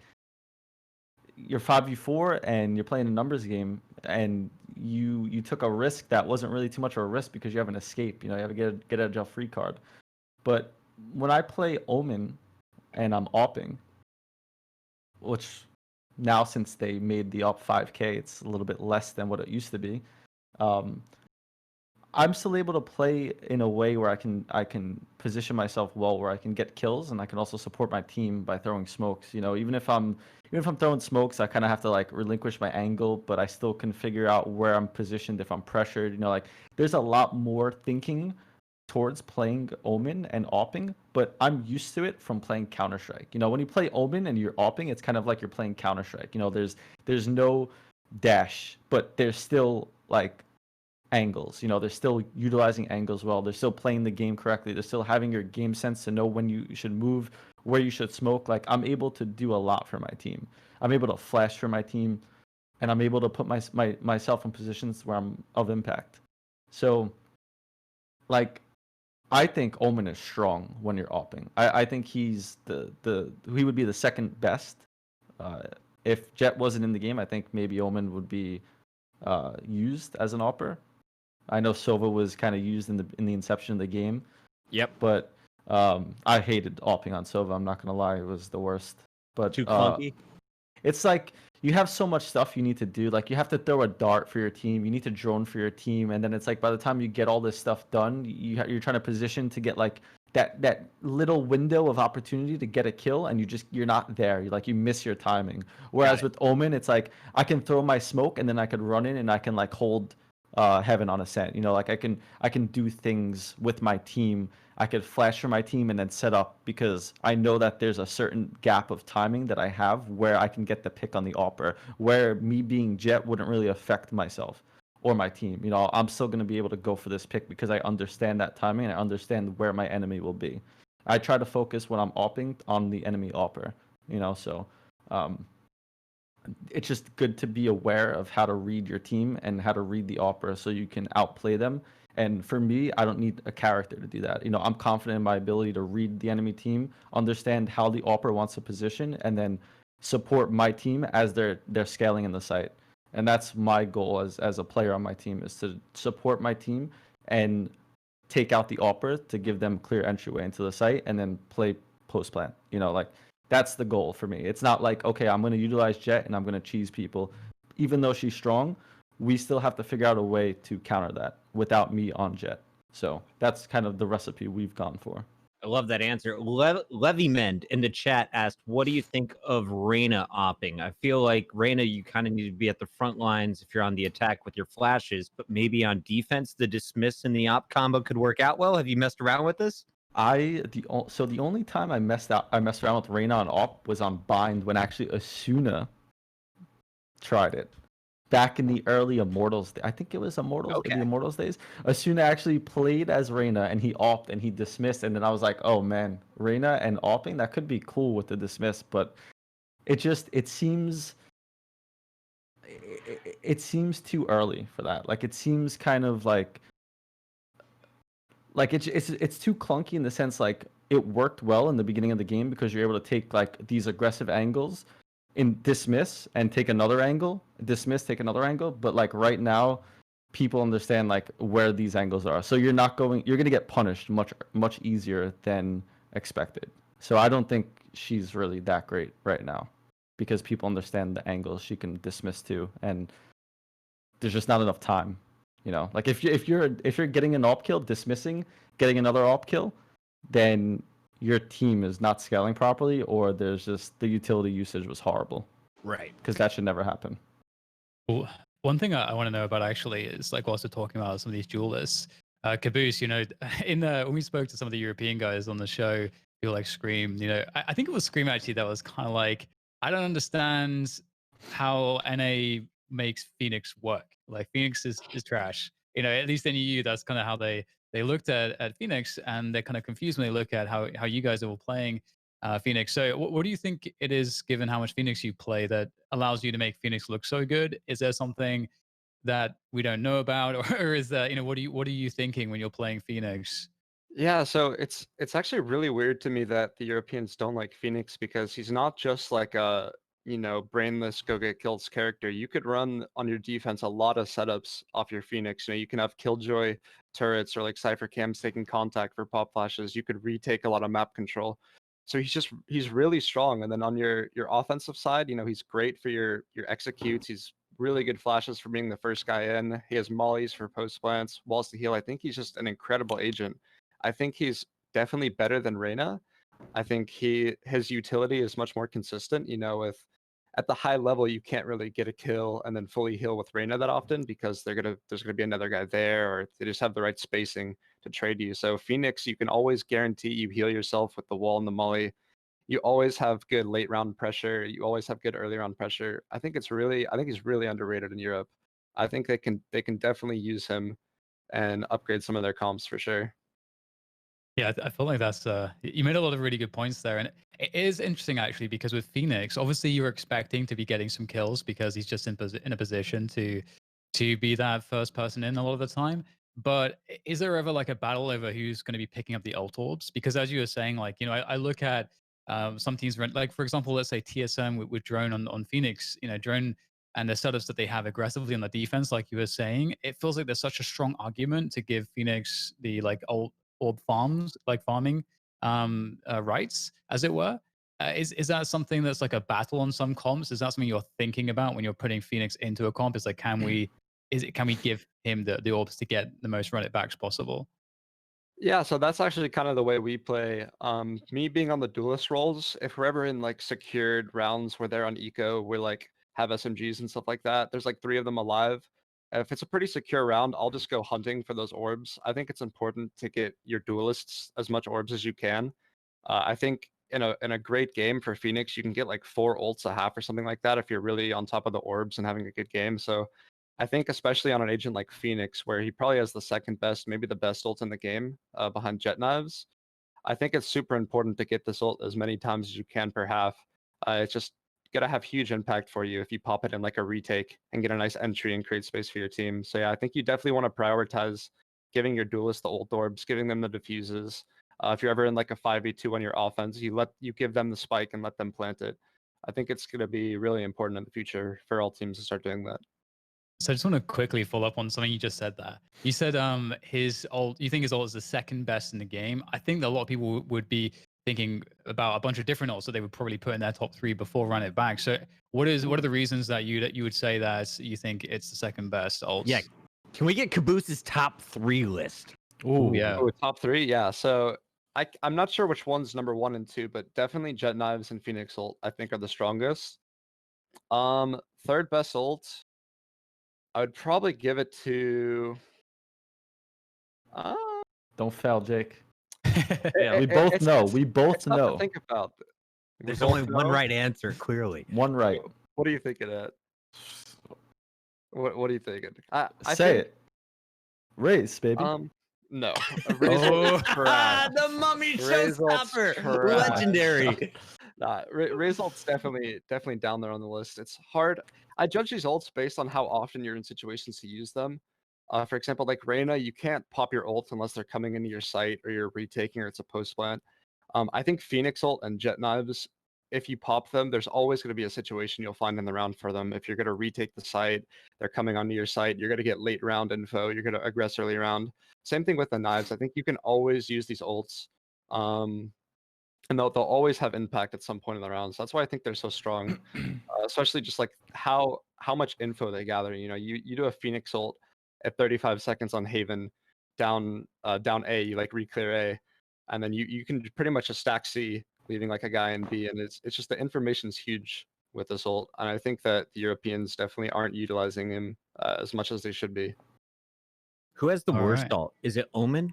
you're 5v4 and you're playing a numbers game, and you took a risk that wasn't really too much of a risk because you have an escape. You know, you have to get a jail free card. But when I play Omen and I'm opping, which now since they made the op 5k, it's a little bit less than what it used to be. I'm still able to play in a way where I can position myself well, where I can get kills, and I can also support my team by throwing smokes. You know, even if I'm throwing smokes, I kind of have to like relinquish my angle, but I still can figure out where I'm positioned if I'm pressured. You know, like there's a lot more thinking towards playing Omen and opping, but I'm used to it from playing Counter-Strike. You know, when you play Omen and you're opping, it's kind of like you're playing Counter-Strike. You know, there's no dash, but there's still like angles. You know, they're still utilizing angles well. They're still playing the game correctly. They're still having your game sense to know when you should move, where you should smoke. Like I'm able to do a lot for my team. I'm able to flash for my team, and I'm able to put myself in positions where I'm of impact. So, like, I think Omen is strong when you're opping. I think he's he would be the second best. If Jet wasn't in the game, I think maybe Omen would be used as an opper. I know Sova was kind of used in the inception of the game. Yep. But I hated opping on Sova. I'm not gonna lie, it was the worst. But too clunky. It's like you have so much stuff you need to do. Like you have to throw a dart for your team. You need to drone for your team, and then it's like by the time you get all this stuff done, you're trying to position to get like that little window of opportunity to get a kill, and you're not there. You miss your timing. Whereas with Omen, it's like I can throw my smoke, and then I could run in and I can like hold heaven on ascent. You know, like I can do things with my team. I could flash for my team and then set up because I know that there's a certain gap of timing that I have where I can get the pick on the opper, where me being Jet wouldn't really affect myself or my team. You know, I'm still going to be able to go for this pick because I understand that timing and I understand where my enemy will be. I try to focus when I'm opping on the enemy opper, you know, so it's just good to be aware of how to read your team and how to read the opera so you can outplay them. And for me, I don't need a character to do that. You know, I'm confident in my ability to read the enemy team, understand how the opera wants to position, and then support my team as they're scaling in the site. And that's my goal as a player on my team, is to support my team and take out the opera to give them clear entryway into the site and then play post plan. You know, like that's the goal for me. It's not like, okay, I'm going to utilize Jet and I'm going to cheese people. Even though she's strong, we still have to figure out a way to counter that without me on Jet. So that's kind of the recipe we've gone for. I love that answer. Levymend in the chat asked, what do you think of Reyna opping? I feel like Reyna, you kind of need to be at the front lines if you're on the attack with your flashes, but maybe on defense, the dismiss and the op combo could work out well. Have you messed around with this? So the only time I messed around with Reyna on op was on bind when actually Asuna tried it. Back in the early Immortals, I think it was Immortals, in the Immortals days. Asuna actually played as Reyna and he opped and he dismissed, and then I was like, oh man, Reyna and opping, that could be cool with the dismiss, but it seems it seems too early for that. Like it seems kind of like it's too clunky in the sense like it worked well in the beginning of the game because you're able to take like these aggressive angles in dismiss and take another angle, dismiss, take another angle. But like right now, people understand like where these angles are. So you're going to get punished much easier than expected. So I don't think she's really that great right now because people understand the angles she can dismiss to, and there's just not enough time. You know, like if you're getting an AWP kill, dismissing, getting another AWP kill, then your team is not scaling properly, or there's just the utility usage was horrible. Right. Because that should never happen. Well, one thing I want to know about actually is like whilst we're talking about some of these duelists, Kaboose, you know, when we spoke to some of the European guys on the show, people like Scream, you know, I think it was Scream actually that was kind of like, I don't understand how NA makes Phoenix work. Like Phoenix is trash. You know, at least in EU, that's kind of how they looked at Phoenix, and they're kind of confused when they look at how you guys are all playing Phoenix. So what do you think it is, given how much Phoenix you play, that allows you to make Phoenix look so good? Is there something that we don't know about, or is that, you know, what are you thinking when you're playing Phoenix? Yeah, so it's actually really weird to me that the Europeans don't like Phoenix because he's not just like a, you know, brainless go get kills character. You could run on your defense a lot of setups off your Phoenix. You know, you can have Killjoy turrets or like Cypher cams taking contact for pop flashes. You could retake a lot of map control. So he's really strong. And then on your offensive side, you know, he's great for your executes. He's really good flashes for being the first guy in. He has mollies for post plants, walls to heal. I think he's just an incredible agent. I think he's definitely better than Reyna. I think his utility is much more consistent. You know, with at the high level, you can't really get a kill and then fully heal with Reyna that often because there's gonna be another guy there, or they just have the right spacing to trade you. So Phoenix, you can always guarantee you heal yourself with the wall and the molly. You always have good late round pressure. You always have good early round pressure. I think he's really underrated in Europe. I think they can definitely use him and upgrade some of their comps for sure. Yeah, I feel like that's you made a lot of really good points there, and it is interesting actually because with Phoenix, obviously you're expecting to be getting some kills because he's just in a position to be that first person in a lot of the time. But is there ever like a battle over who's going to be picking up the ult orbs? Because as you were saying, like, you know, I look at some teams like, for example, let's say TSM with Drone on Phoenix, you know, Drone and the setups that they have aggressively on the defense, like you were saying, it feels like there's such a strong argument to give Phoenix the like ult orb farms, like farming rights, as it were. Is that something that's like a battle on some comps? Is that something you're thinking about when you're putting Phoenix into a comp? Is like, can we give him the orbs to get the most run it backs possible? Yeah, so that's actually kind of the way we play. Me being on the duelist roles, if we're ever in like secured rounds where they're on eco, we like have SMGs and stuff like that. There's like 3 of them alive. If it's a pretty secure round, I'll just go hunting for those orbs. I think it's important to get your duelists as much orbs as you can. I think in a great game for Phoenix, you can get like 4 ults a half or something like that if you're really on top of the orbs and having a good game. So I think especially on an agent like Phoenix, where he probably has the second best, maybe the best ult in the game behind Jet Knives, I think it's super important to get this ult as many times as you can per half. It's just gonna have huge impact for you if you pop it in like a retake and get a nice entry and create space for your team. So yeah, I think you definitely want to prioritize giving your duelists the ult orbs, giving them the diffuses. If you're ever in like a 5v2 on your offense, you give them the spike and let them plant it. I think it's gonna be really important in the future for all teams to start doing that. So I just want to quickly follow up on something you just said there. You said his ult, you think his ult is the second best in the game. I think that a lot of people would be thinking about a bunch of different ults that they would probably put in their top 3 before run it back. So what are the reasons that you would say that you think it's the second best ult? Yeah. Can we get Kaboose's top 3 list? Oh yeah. Ooh, top 3, yeah. So I'm not sure which one's number 1 and 2, but definitely Jet Knives and Phoenix ult I think are the strongest. Third best ult, I would probably give it to. Don't fail, Jake. Yeah, we both know. We both it's tough know. to think about. there's only one right answer, clearly. One right. What are you thinking at? What are you thinking? I Say think, it. Race, baby. No. The mummy Razor's showstopper, trash. legendary. Nah, Ray's ult's definitely down there on the list. It's hard. I judge these ults based on how often you're in situations to use them. For example, like Reyna, you can't pop your ult unless they're coming into your site or you're retaking or it's a post plant. I think Phoenix ult and Jet Knives, if you pop them, there's always going to be a situation you'll find in the round for them. If you're going to retake the site, they're coming onto your site, you're going to get late round info, you're going to aggress early round. Same thing with the knives. I think you can always use these ults. And they'll always have impact at some point in the round. So that's why I think they're so strong, especially just like how much info they gather. You know, you do a Phoenix ult at 35 seconds on Haven, down A, you like re-clear A, and then you can pretty much just stack C, leaving like a guy in B, and it's just the information's huge with this ult, and I think that the Europeans definitely aren't utilizing him as much as they should be. Who has the All worst right. ult? Is it Omen?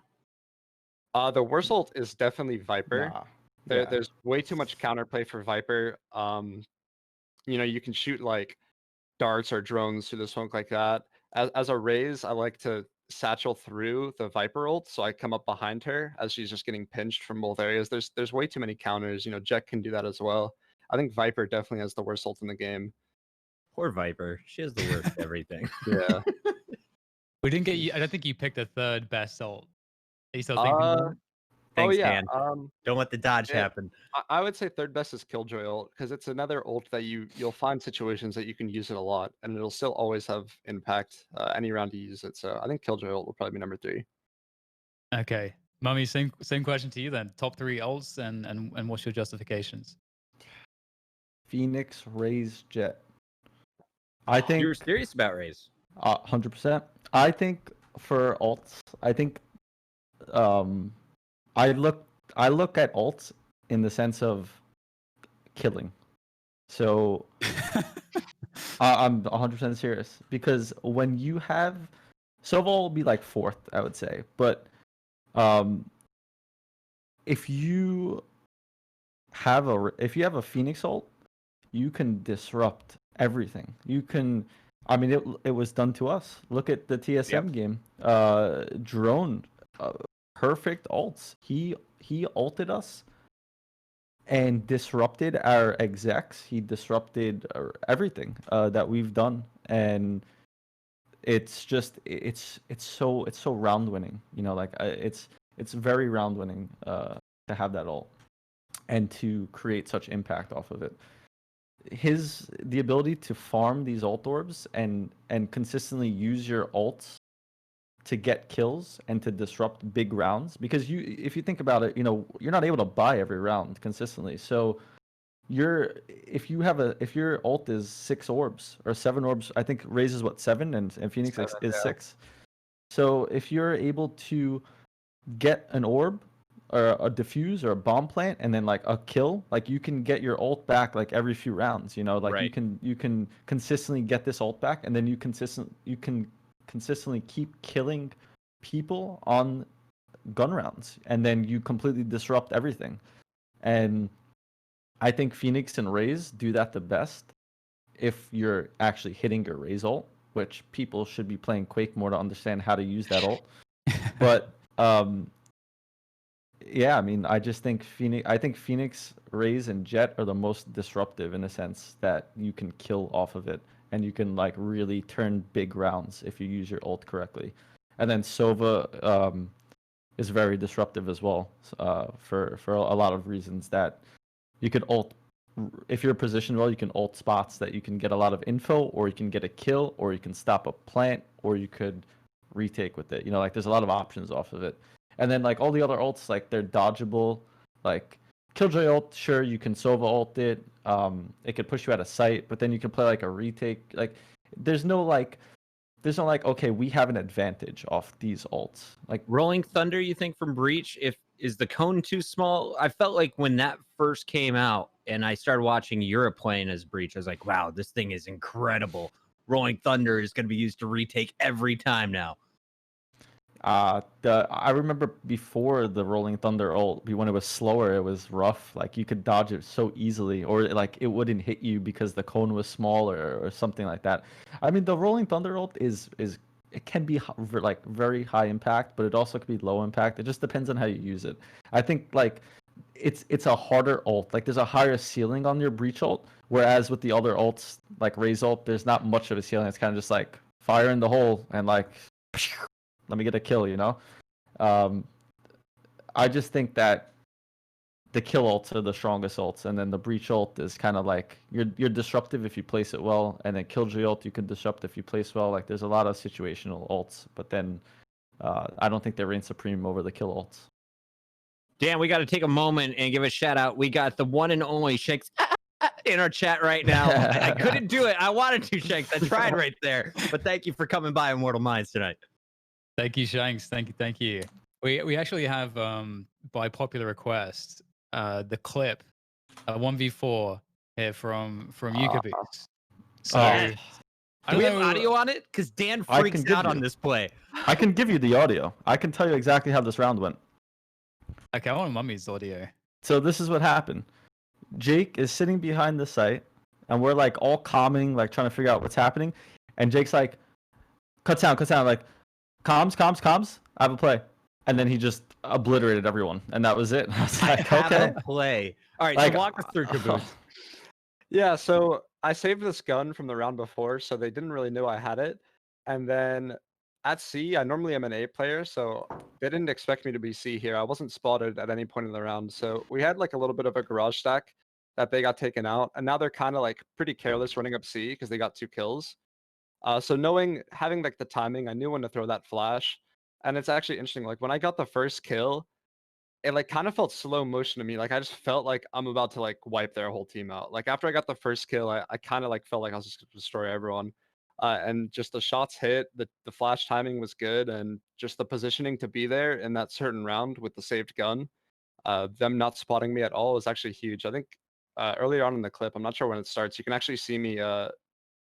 The worst ult is definitely Viper. Nah. There's way too much counterplay for Viper. You know, you can shoot like darts or drones through the smoke like that. As a Raze, I like to satchel through the Viper ult, so I come up behind her as she's just getting pinched from both areas. There's way too many counters. You know, Jet can do that as well. I think Viper definitely has the worst ult in the game. Poor Viper. She has the worst everything. Yeah. We didn't get you. I don't think you picked the third best ult. Are you still thinking about it? Thanks, yeah. Dan. Don't let the dodge happen. I would say third best is Killjoy ult because it's another ult that you'll find situations that you can use it a lot, and it'll still always have impact any round you use it. So I think Killjoy ult will probably be number 3. Okay, Mummy, same question to you then. Top 3 ults and what's your justifications? Phoenix, Raze, Jet. I think You were serious about Raze. 100%. I think for ults, I think I look at ults in the sense of killing. So I'm 100% serious because when you have Sova will be like 4th, I would say, but if you have a Phoenix ult, you can disrupt everything. You can, I mean, it was done to us. Look at the TSM game. Drone, perfect ults. He ulted us and disrupted our execs. He disrupted everything that we've done, and it's so round winning. You know, like it's very round winning to have that ult and to create such impact off of it. The ability to farm these ult orbs and consistently use your ults to get kills and to disrupt big rounds, because if you think about it, you know, you're not able to buy every round consistently. So if your ult is 6 orbs or 7 orbs, I think Raze is 7 and Phoenix 7, is yeah. 6. So if you're able to get an orb or a diffuse or a bomb plant and then like a kill, like you can get your ult back like every few rounds, you know, like Right. you can consistently get this ult back, and then you can consistently keep killing people on gun rounds, and then you completely disrupt everything. And I think Phoenix and Raze do that the best if you're actually hitting your Raze ult, which people should be playing Quake more to understand how to use that ult. But yeah, I mean, I think Phoenix, Raze, and Jet are the most disruptive in a sense that you can kill off of it, and you can like really turn big rounds if you use your ult correctly. And then Sova is very disruptive as well for a lot of reasons, that you could ult. If you're positioned well, you can ult spots that you can get a lot of info, or you can get a kill, or you can stop a plant, or you could retake with it. You know, like there's a lot of options off of it. And then like all the other ults, like they're dodgeable. Like Killjoy ult, sure, you can Sova ult it. It could push you out of sight, but then you can play like a retake. Like there's no okay, we have an advantage off these ults. Like Rolling Thunder, you think from Breach? Is the cone too small? I felt like when that first came out and I started watching Europe playing as Breach, I was like, wow, this thing is incredible. Rolling Thunder is going to be used to retake every time now. I remember before the Rolling Thunder ult, when it was slower, it was rough. Like you could dodge it so easily, or like it wouldn't hit you because the cone was smaller or something like that. I mean, the Rolling Thunder ult it can be like very high impact, but it also can be low impact. It just depends on how you use it. I think like it's a harder ult. Like there's a higher ceiling on your breach ult, whereas with the other ults like Raze ult, there's not much of a ceiling. It's kind of just like fire in the hole and like let me get a kill, you know. I just think that the kill ults are the strongest ults, and then the breach ult is kind of like you're disruptive if you place it well, and then killjoy ult you can disrupt if you place well. Like there's a lot of situational ults, but then I don't think they reign supreme over the kill ults. Dan, we got to take a moment and give a shout out. We got the one and only Shanks in our chat right now. I couldn't do it. I wanted to, Shanks. I tried right there, but thank you for coming by Immortal Minds tonight. Thank you, Shanks. Thank you. We actually have by popular request the clip 1v4 here from you, Kaboose. So I do we have audio on it? Because Dan freaks out on this play. I can give you the audio. I can tell you exactly how this round went. Okay, I want mummAy's audio. So this is what happened. Jake is sitting behind the site, and we're like all calming, like trying to figure out what's happening. And Jake's like, cut sound, like, comms, I have a play. And then he just obliterated everyone, and that was it. I was like, okay. Play. All right, like, so walk us through, Kaboose. Yeah, so I saved this gun from the round before, so they didn't really know I had it. And then at C, I normally am an A player, so they didn't expect me to be C here. I wasn't spotted at any point in the round. So we had like a little bit of a garage stack that they got taken out. And now they're kind of like pretty careless running up C because they got 2 kills. So having like the timing, I knew when to throw that flash. And it's actually interesting. Like when I got the first kill, it like kind of felt slow motion to me. Like I just felt like I'm about to like wipe their whole team out. Like after I got the first kill, I kind of like felt like I was just gonna destroy everyone. And just the shots hit, the flash timing was good, and just the positioning to be there in that certain round with the saved gun, them not spotting me at all was actually huge. I think earlier on in the clip, I'm not sure when it starts, you can actually see me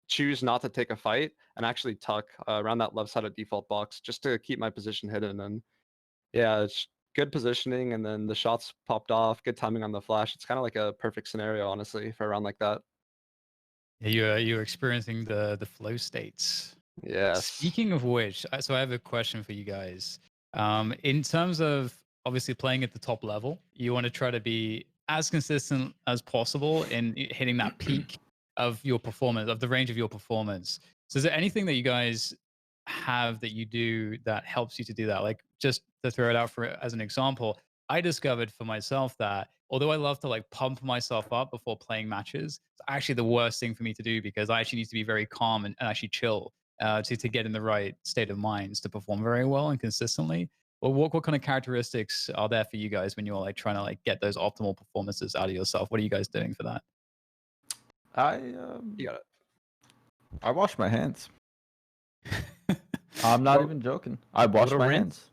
choose not to take a fight and actually tuck around that left side of default box just to keep my position hidden. And yeah, it's good positioning, and then the shots popped off, good timing on the flash. It's kind of like a perfect scenario, honestly, for a round like that. Yeah, you're experiencing the flow states. Yes. Speaking of which, so I have a question for you guys. In terms of obviously playing at the top level, you want to try to be as consistent as possible in hitting that peak of your performance, of the range of your performance. So is there anything that you guys have that you do that helps you to do that? Like just to throw it out for as an example, I discovered for myself that although I love to like pump myself up before playing matches, it's actually the worst thing for me to do because I actually need to be very calm and actually chill to get in the right state of minds to perform very well and consistently. Well, what kind of characteristics are there for you guys when you're like trying to like get those optimal performances out of yourself? What are you guys doing for that? You got it. I wash my hands. I'm not even joking. I wash my hands.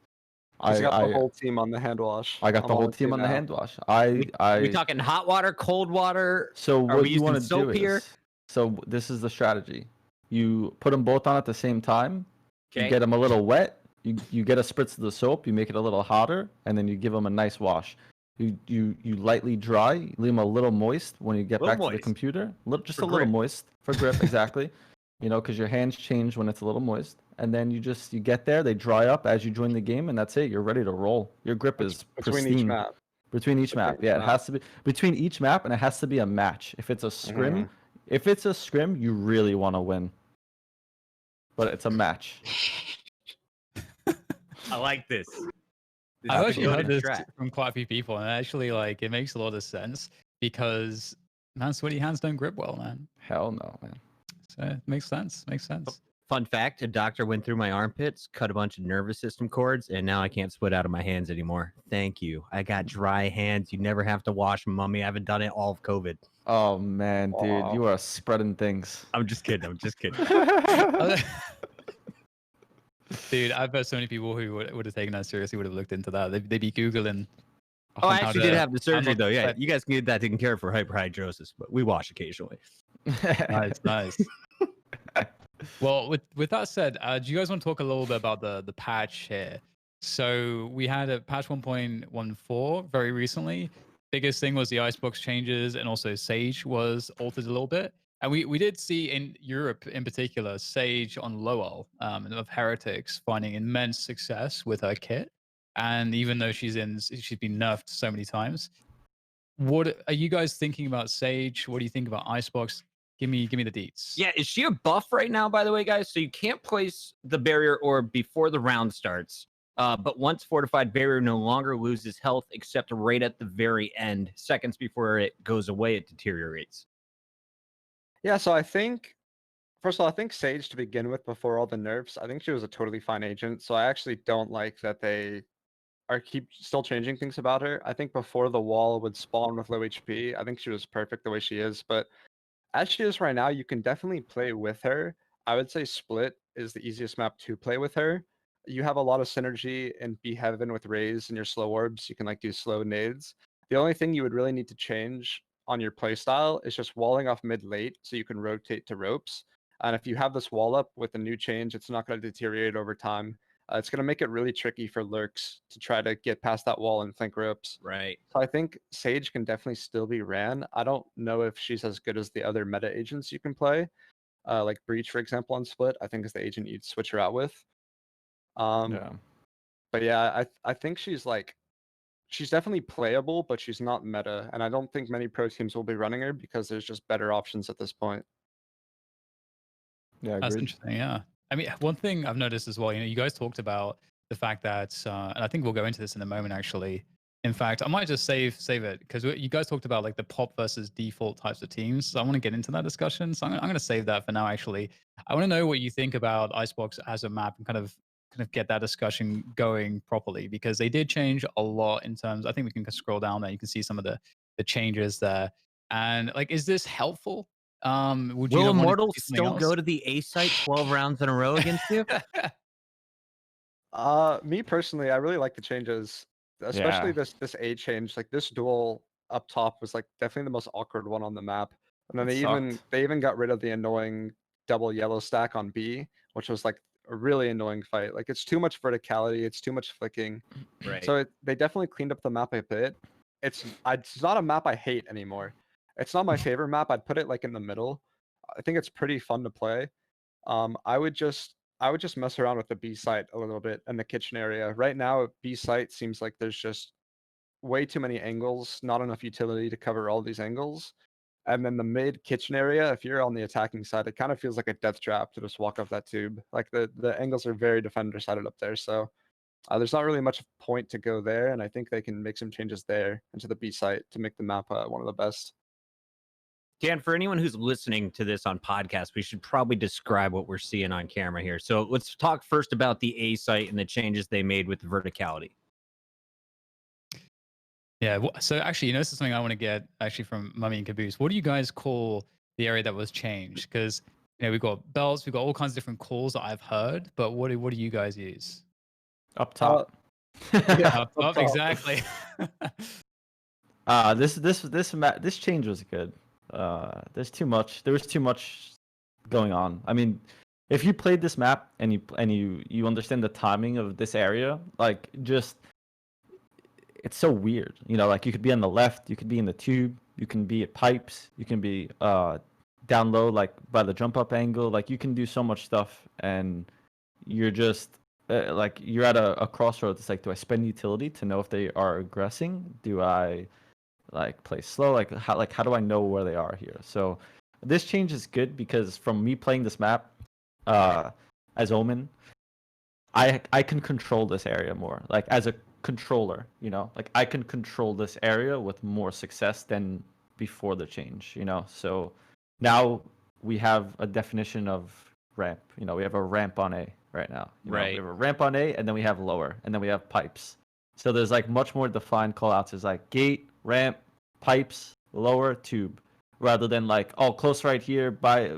I got the whole team on the hand wash. I got the whole team on the hand wash. We talking hot water, cold water? So what you want to do here? is, so this is the strategy. You put them both on at the same time. Okay. You get them a little wet. You get a spritz of the soap. You make it a little hotter, and then you give them a nice wash. You lightly dry. You leave them a little moist when you get back to the computer. Just a little moist for grip, exactly. You know, because your hands change when it's a little moist. And then you get there, they dry up as you join the game, and that's it. You're ready to roll. Your grip is pristine. Between each map. Between each map, yeah. It has to be between each map, and it has to be a match. If it's a scrim, you really want to win. But it's a match. I like this. I've actually heard this from quite a few people, and actually, like, it makes a lot of sense because, man, sweaty hands don't grip well, man. Hell no, man. So it makes sense. Makes sense. Fun fact, a doctor went through my armpits, cut a bunch of nervous system cords, and now I can't sweat out of my hands anymore. Thank you. I got dry hands. You never have to wash them, mummy. I haven't done it all of COVID. Oh, man, dude. You are spreading things. I'm just kidding. Dude, I've heard so many people who would have taken that seriously, would have looked into that. They'd be Googling. Oh, I actually did have the surgery, though. Yeah, you guys can get that taken care of for hyperhidrosis, but we wash occasionally. Nice. Well, with that said, do you guys want to talk a little bit about the patch here? So we had a patch 1.14 very recently. Biggest thing was the icebox changes, and also Sage was altered a little bit. And we did see in Europe in particular, Sage on Lowell of Heretics finding immense success with her kit. And even though she's been nerfed so many times, what are you guys thinking about Sage? What do you think about Icebox? Give me the deets. Yeah, is she a buff right now, by the way, guys? So you can't place the barrier orb before the round starts. But once fortified, barrier no longer loses health except right at the very end. Seconds before it goes away, it deteriorates. Yeah, so I think, first of all, I think Sage to begin with, before all the nerfs, I think she was a totally fine agent. So I actually don't like that they keep still changing things about her. I think before the wall would spawn with low HP, I think she was perfect the way she is. But as she is right now, you can definitely play with her. I would say Split is the easiest map to play with her. You have a lot of synergy in Be Heaven with Raze and your slow orbs. You can like do slow nades. The only thing you would really need to change on your playstyle is just walling off mid late so you can rotate to ropes. And if you have this wall up with a new change, it's not going to deteriorate over time. It's going to make it really tricky for lurks to try to get past that wall and flank ropes. Right. So I think Sage can definitely still be ran. I don't know if she's as good as the other meta agents you can play, like Breach, for example, on Split. I think is the agent you'd switch her out with. Yeah. But yeah, I think she's definitely playable, but she's not meta, and I don't think many pro teams will be running her because there's just better options at this point. Yeah, That's agreed. interesting. Yeah. I mean, one thing I've noticed as well, you guys talked about the fact that, and I think we'll go into this in a moment, actually. In fact, I might just save it because you guys talked about like the pop versus default types of teams. So I want to get into that discussion. So I'm going to save that for now, actually. I want to know what you think about Icebox as a map and kind of get that discussion going properly, because they did change a lot in terms, I think we can scroll down there. You can see some of the changes there. And like, is this helpful? Would you Will not want to Immortal do something still else? go to the A site 12 rounds in a row against you? Me personally, I really like the changes, especially Yeah. this A change. Like this duel up top was like definitely the most awkward one on the map. And then It sucked. they even got rid of the annoying double yellow stack on B, which was like a really annoying fight. Like it's too much verticality, it's too much flicking. Right. So they definitely cleaned up the map a bit. It's not a map I hate anymore. It's not my favorite map. I'd put it like in the middle. I think it's pretty fun to play. I would just mess around with the B site a little bit and the kitchen area. Right now, B site seems like there's just way too many angles, not enough utility to cover all these angles. And then the mid kitchen area, if you're on the attacking side, it kind of feels like a death trap to just walk off that tube. Like the angles are very defender sided up there, so there's not really much point to go there. And I think they can make some changes there into the B site to make the map one of the best. Dan, for anyone who's listening to this on podcast, we should probably describe what we're seeing on camera here. So let's talk first about the A site and the changes they made with the verticality. Yeah. So actually, this is something I want to get actually from mummAy and Kaboose. What do you guys call the area that was changed? Because we've got belts, we've got all kinds of different calls that I've heard, but what do you guys use? Up top. Yeah, Up, top. exactly. This change was good. There was too much going on. I mean, if you played this map and you understand the timing of this area, like just it's so weird. Like you could be on the left, you could be in the tube, you can be at pipes, you can be down low like by the jump up angle. Like you can do so much stuff, and you're just like you're at a crossroads. It's like, do I spend utility to know if they are aggressing? Do I like play slow? Like how do I know where they are here? So this change is good because from me playing this map as Omen, I can control this area more. Like as a controller, like I can control this area with more success than before the change. So now we have a definition of ramp. We have a ramp on A right now. Right. We have a ramp on A, and then we have lower, and then we have pipes. So there's like much more defined callouts. There's like gate, ramp, pipes, lower, tube, rather than like close right here by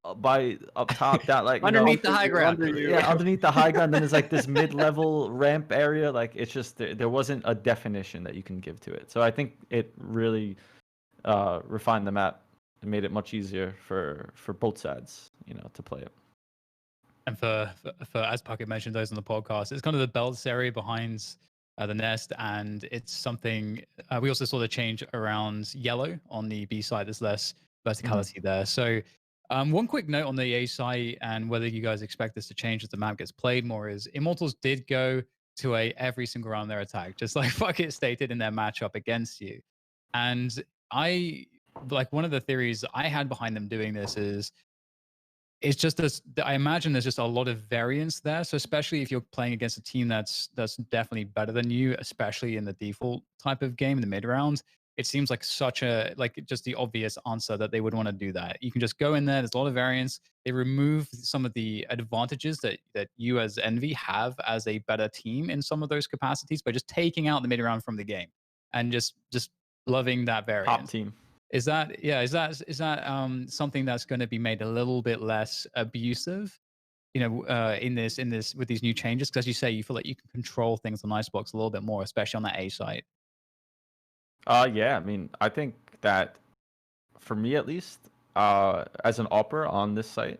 up top down like Underneath the high ground. Yeah, underneath the high ground. Then there's like this mid-level ramp area. Like it's just there wasn't a definition that you can give to it. So I think it really refined the map and made it much easier for both sides, to play it. And for as Puckett mentioned those on the podcast, it's kind of the belts area behind the nest, and it's something we also saw the change around yellow on the B side. There's less verticality there. So one quick note on the A side and whether you guys expect this to change as the map gets played more is Immortals did go to a every single round of their attack, just like Puckett stated in their matchup against you. And I like one of the theories I had behind them doing this is it's just this. I imagine there's just a lot of variance there. So especially if you're playing against a team that's definitely better than you, especially in the default type of game in the mid rounds, it seems like such a like just the obvious answer that they would want to do that. You can just go in there. There's a lot of variance. They remove some of the advantages that you as Envy have as a better team in some of those capacities by just taking out the mid round from the game and just loving that variance. Top team. Is that yeah? Is that something that's going to be made a little bit less abusive? In this with these new changes, because as you say, you feel like you can control things on Icebox a little bit more, especially on that A site. Yeah. I mean, I think that for me at least, as an opera on this site,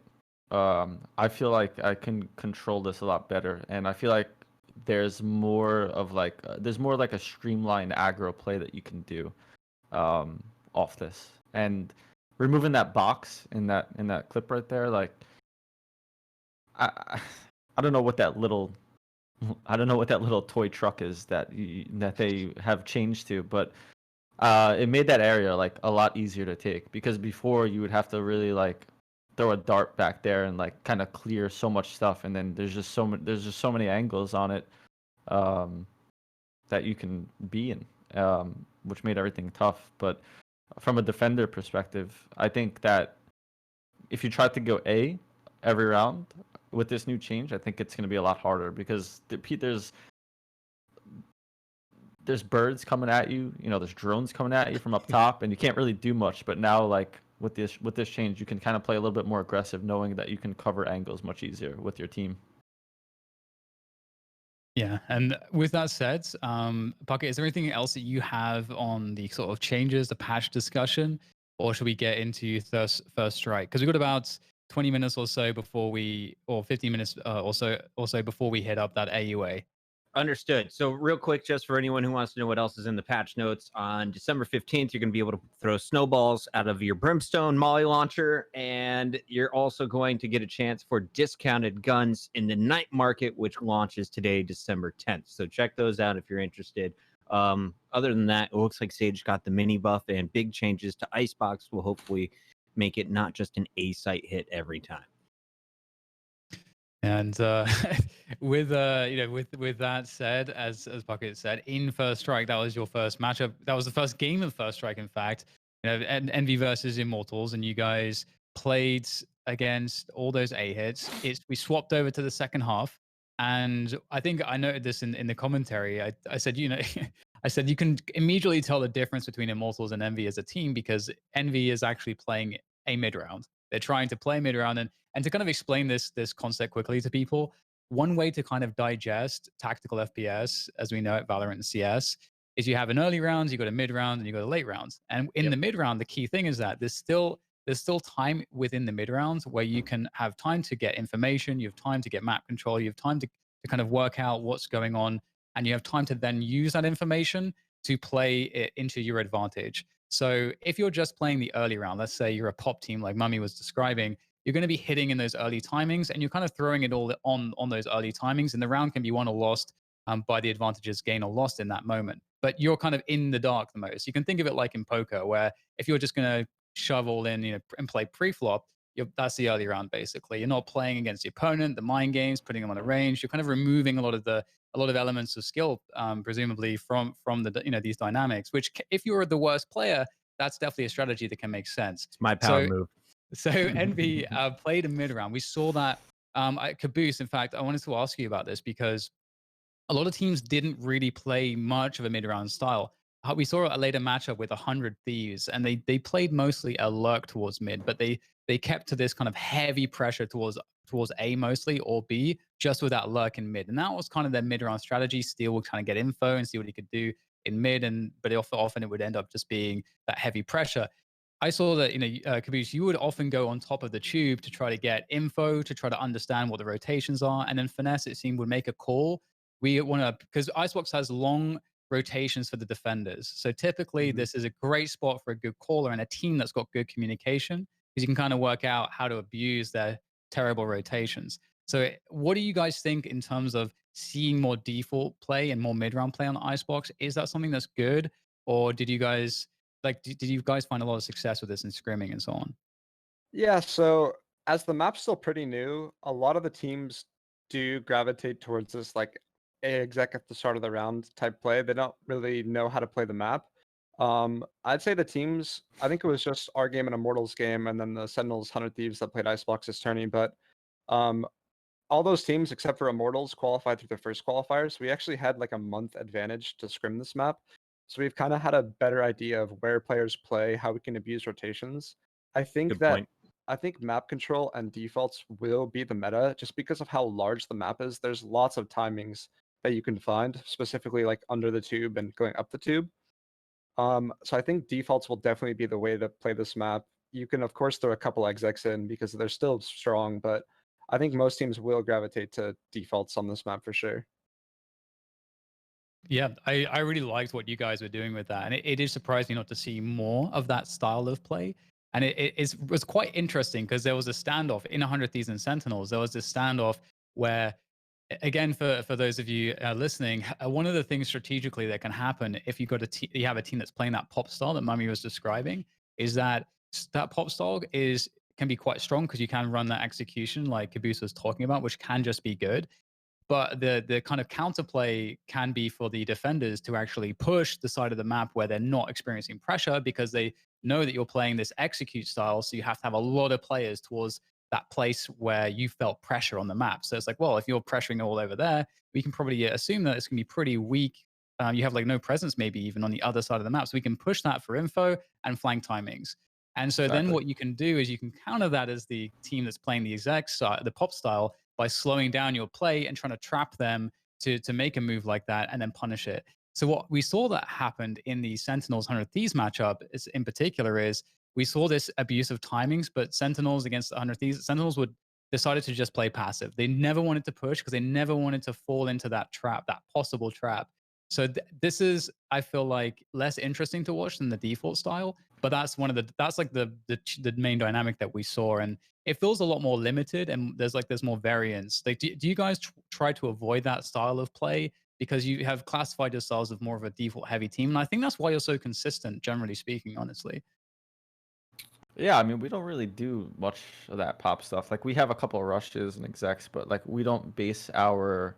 I feel like I can control this a lot better, and I feel like there's more like a streamlined aggro play that you can do off this, and removing that box in that clip right there, like I don't know what that little toy truck is that they have changed to, but it made that area like a lot easier to take, because before you would have to really like throw a dart back there and like kind of clear so much stuff, and then there's just so many angles on it that you can be in, which made everything tough. But from a defender perspective, I think that if you try to go A every round with this new change, I think it's going to be a lot harder, because there's birds coming at you, there's drones coming at you from up top, and you can't really do much. But now, like with this change, you can kind of play a little bit more aggressive, knowing that you can cover angles much easier with your team. Yeah, and with that said, Bucket, is there anything else that you have on the sort of changes, the patch discussion, or should we get into first strike? Because we've got about 20 minutes or so or 15 minutes or so before we hit up that AUA. Understood. So real quick, just for anyone who wants to know what else is in the patch notes, on December 15th, you're going to be able to throw snowballs out of your Brimstone Molly launcher, and you're also going to get a chance for discounted guns in the night market, which launches today, December 10th. So check those out if you're interested. Other than that, it looks like Sage got the mini buff, and big changes to Icebox will hopefully make it not just an A site hit every time. And with that said, as Bucket said, in First Strike, that was your first matchup. That was the first game of First Strike, in fact. Envy versus Immortals, and you guys played against all those A hits. We swapped over to the second half, and I think I noted this in the commentary. I said, I said you can immediately tell the difference between Immortals and Envy as a team, because Envy is actually playing a mid round. They're trying to play mid round, and to kind of explain this concept quickly to people, one way to kind of digest tactical FPS, as we know it, Valorant and CS, is you have an early round, you got a mid round, and you got a late round. And in the mid round, the key thing is that there's still time within the mid round where you can have time to get information, you have time to get map control, you have time to kind of work out what's going on, and you have time to then use that information to play it into your advantage. So if you're just playing the early round, let's say you're a pop team like mummAy was describing, you're going to be hitting in those early timings, and you're kind of throwing it all on those early timings, and the round can be won or lost by the advantages gained or lost in that moment. But you're kind of in the dark the most. You can think of it like in poker, where if you're just going to shove all in, and play pre-flop, that's the early round basically. You're not playing against the opponent, the mind games, putting them on a range. You're kind of removing a lot of elements of skill, presumably from the these dynamics. Which, if you're the worst player, that's definitely a strategy that can make sense. It's my power move. So Envy played a mid round. We saw that at Kaboose. In fact, I wanted to ask you about this because a lot of teams didn't really play much of a mid round style. We saw a later matchup with 100 Thieves, and they played mostly a lurk towards mid, but they kept to this kind of heavy pressure towards A mostly, or B, just with that lurk in mid. And that was kind of their mid round strategy. Steel would kind of get info and see what he could do in mid, but often it would end up just being that heavy pressure. I saw that, Kaboose, you would often go on top of the tube to try to get info, to try to understand what the rotations are. And then Finesse, it seemed, would make a call. We want to, because Icebox has long rotations for the defenders. So typically this is a great spot for a good caller and a team that's got good communication, because you can kind of work out how to abuse their terrible rotations. So what do you guys think in terms of seeing more default play and more mid-round play on Icebox? Is that something that's good? Or did you guys like, did you guys find a lot of success with this in scrimming and so on? Yeah, so as the map's still pretty new, a lot of the teams do gravitate towards this like A exec at the start of the round type play. They don't really know how to play the map. I'd say the teams, I think it was just our game and Immortals game, and then the Sentinels 100 Thieves that played Icebox's tourney, but um, all those teams except for Immortals qualified through the first qualifiers. We actually had like a month advantage to scrim this map. So we've kind of had a better idea of where players play, how we can abuse rotations. I think Good that point. I think map control and defaults will be the meta just because of how large the map is. There's lots of timings that you can find, specifically like under the tube and going up the tube. So I think defaults will definitely be the way to play this map. You can of course throw a couple execs in because they're still strong, but I think most teams will gravitate to defaults on this map for sure. Yeah, I really liked what you guys were doing with that, and it is surprising not to see more of that style of play. And was quite interesting because there was a standoff in 100 Thieves and Sentinels. There was this standoff where, again, for those of you listening, one of the things strategically that can happen if you you have a team that's playing that pop style that mummAy was describing is that that pop style can be quite strong because you can run that execution like Kaboose was talking about, which can just be good. But the kind of counterplay can be for the defenders to actually push the side of the map where they're not experiencing pressure because they know that you're playing this execute style. So you have to have a lot of players towards that place where you felt pressure on the map. So it's like, well, if you're pressuring all over there, we can probably assume that it's going to be pretty weak. You have like no presence, maybe even on the other side of the map. So we can push that for info and flank timings. And so then Exactly. what you can do is you can counter that as the team that's playing the exact side, the pop style, by slowing down your play and trying to trap them to make a move like that and then punish it. So what we saw that happened in the Sentinels 100 Thieves matchup is in particular is we saw this abuse of timings, but Sentinels against 100 Thieves, Sentinels would decided to just play passive. They never wanted to push because they never wanted to fall into that trap, that possible trap. So this is, I feel like, less interesting to watch than the default style. But that's that's like the main dynamic that we saw, and it feels a lot more limited. And there's more variance. Like, do you guys try to avoid that style of play because you have classified yourselves as more of a default heavy team? And I think that's why you're so consistent, generally speaking, honestly. Yeah, I mean, we don't really do much of that pop stuff. Like, we have a couple of rushes and execs, but like, we don't base our,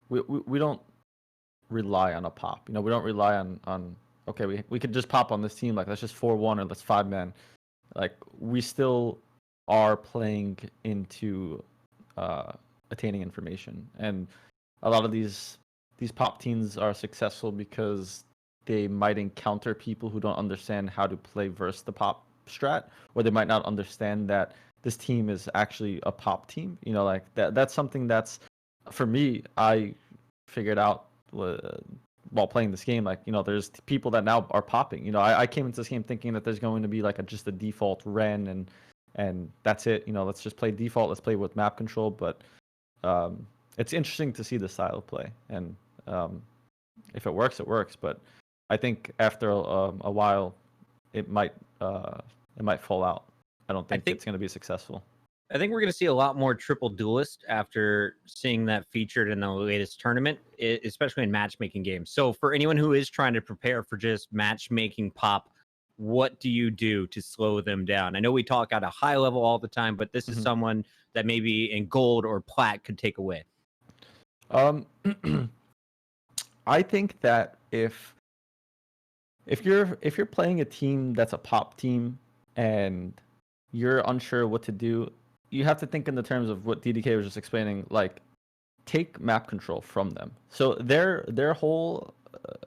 we don't rely on a pop. You know, we don't rely on okay, we could just pop on this team. Like, let's just 4-1 or let's 5-man. Like, we still are playing into attaining information, and a lot of these pop teams are successful because they might encounter people who don't understand how to play versus the pop strat, or they might not understand that this team is actually a pop team. You know, like that's something that's, for me, I figured out while playing this game. Like, you know, there's people that now are popping. You know, I came into this game thinking that there's going to be like just a default Ren and that's it. You know, let's just play default. Let's play with map control. But it's interesting to see the style of play, and if it works, it works. But I think after a while, it might fall out. I don't think it's going to be successful. I think we're going to see a lot more triple duelist after seeing that featured in the latest tournament, especially in matchmaking games. So for anyone who is trying to prepare for just matchmaking pop, what do you do to slow them down? I know we talk at a high level all the time, but this is someone that maybe in gold or plat could take away. I think that if you're playing a team that's a pop team and you're unsure what to do, you have to think in the terms of what DDK was just explaining. Like, take map control from them. So their whole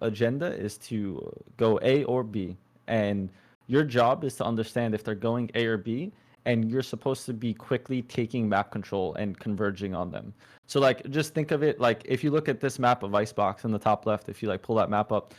agenda is to go A or B, and your job is to understand if they're going A or B, and you're supposed to be quickly taking map control and converging on them. So like, just think of it like, if you look at this map of Icebox in the top left, if you like pull that map up,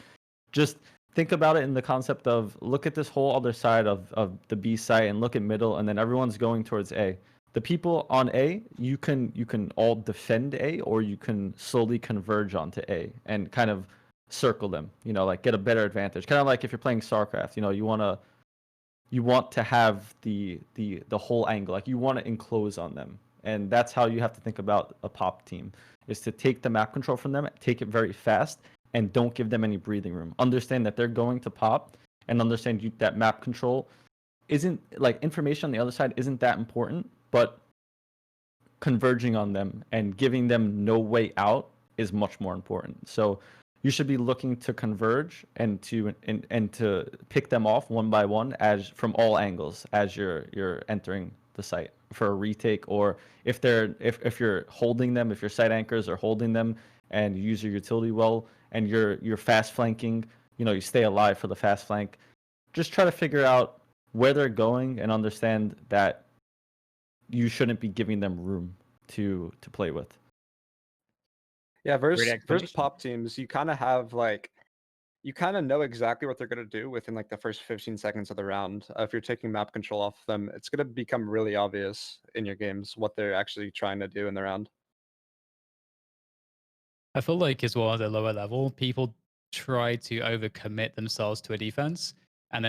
just think about it in the concept of, look at this whole other side of the B site and look at middle, and then everyone's going towards A. The people on A, you can all defend A, or you can slowly converge onto A and kind of circle them, you know, like get a better advantage. Kind of like if you're playing StarCraft, you know, you want to have the whole angle, like you want to enclose on them. And that's how you have to think about a pop team, is to take the map control from them, take it very fast, and don't give them any breathing room. Understand that they're going to pop, and understand that map control isn't like information on the other side isn't that important, but converging on them and giving them no way out is much more important. So you should be looking to converge and to pick them off one by one as from all angles as you're entering the site for a retake, or if you're holding them, if your site anchors are holding them and you use your utility well and you're fast flanking, you stay alive for the fast flank. Just try to figure out where they're going and understand that you shouldn't be giving them room to play with. Yeah, versus explanation. pop teams, you kind of have like, you kind of know exactly what they're going to do within like the first 15 seconds of the round. If you're taking map control off them, it's going to become really obvious in your games what they're actually trying to do in the round. I feel like as well at a lower level, people try to overcommit themselves to a defense, and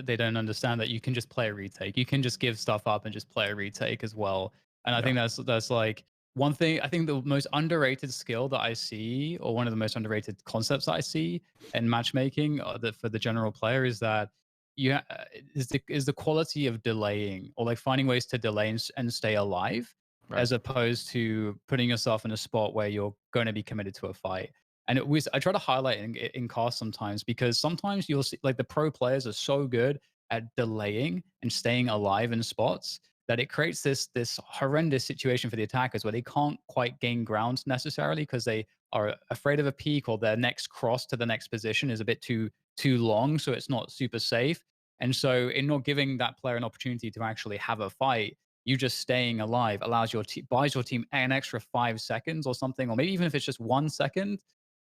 they don't understand that you can just play a retake. You can just give stuff up and just play a retake as well. And I think that's like one thing. I think the most underrated skill that I see, or one of the most underrated concepts that I see in matchmaking for the general player, is that is the quality of delaying, or like finding ways to delay and stay alive, as opposed to putting yourself in a spot where you're going to be committed to a fight. And I try to highlight in cast sometimes, because sometimes you'll see like the pro players are so good at delaying and staying alive in spots that it creates this horrendous situation for the attackers where they can't quite gain ground necessarily because they are afraid of a peak, or their next cross to the next position is a bit too long, so it's not super safe. And so in not giving that player an opportunity to actually have a fight, you just staying alive allows buys your team an extra 5 seconds or something, or maybe even if it's just 1 second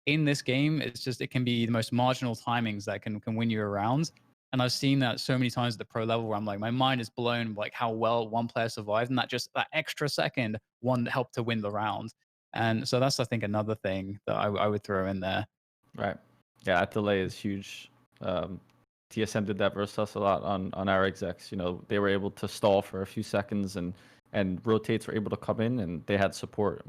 in this game. It can be the most marginal timings that can win you around. And I've seen that so many times at the pro level where I'm like, my mind is blown like how well one player survived, and that extra second one helped to win the round. And so that's, I think, another thing that I would throw in there. Right. Yeah, that delay is huge. TSM did that versus us a lot on our execs. They were able to stall for a few seconds, and rotates were able to come in, and they had support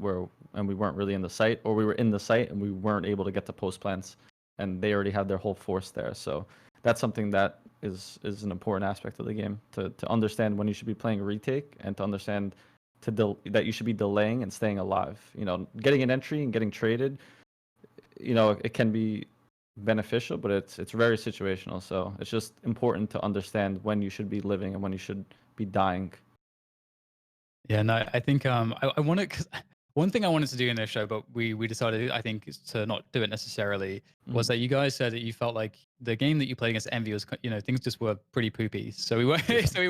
and we weren't really in the site, or we were in the site and we weren't able to get to post plants, and they already had their whole force there. So that's something that is an important aspect of the game, to understand when you should be playing a retake, and to understand that you should be delaying and staying alive. Getting an entry and getting traded, it can be beneficial, but it's very situational. So it's just important to understand when you should be living and when you should be dying. Yeah, no, I think I want to, cause one thing I wanted to do in this show, but we decided, I think, to not do it necessarily, was that you guys said that you felt like the game that you played against Envy was, things just were pretty poopy. So we won't we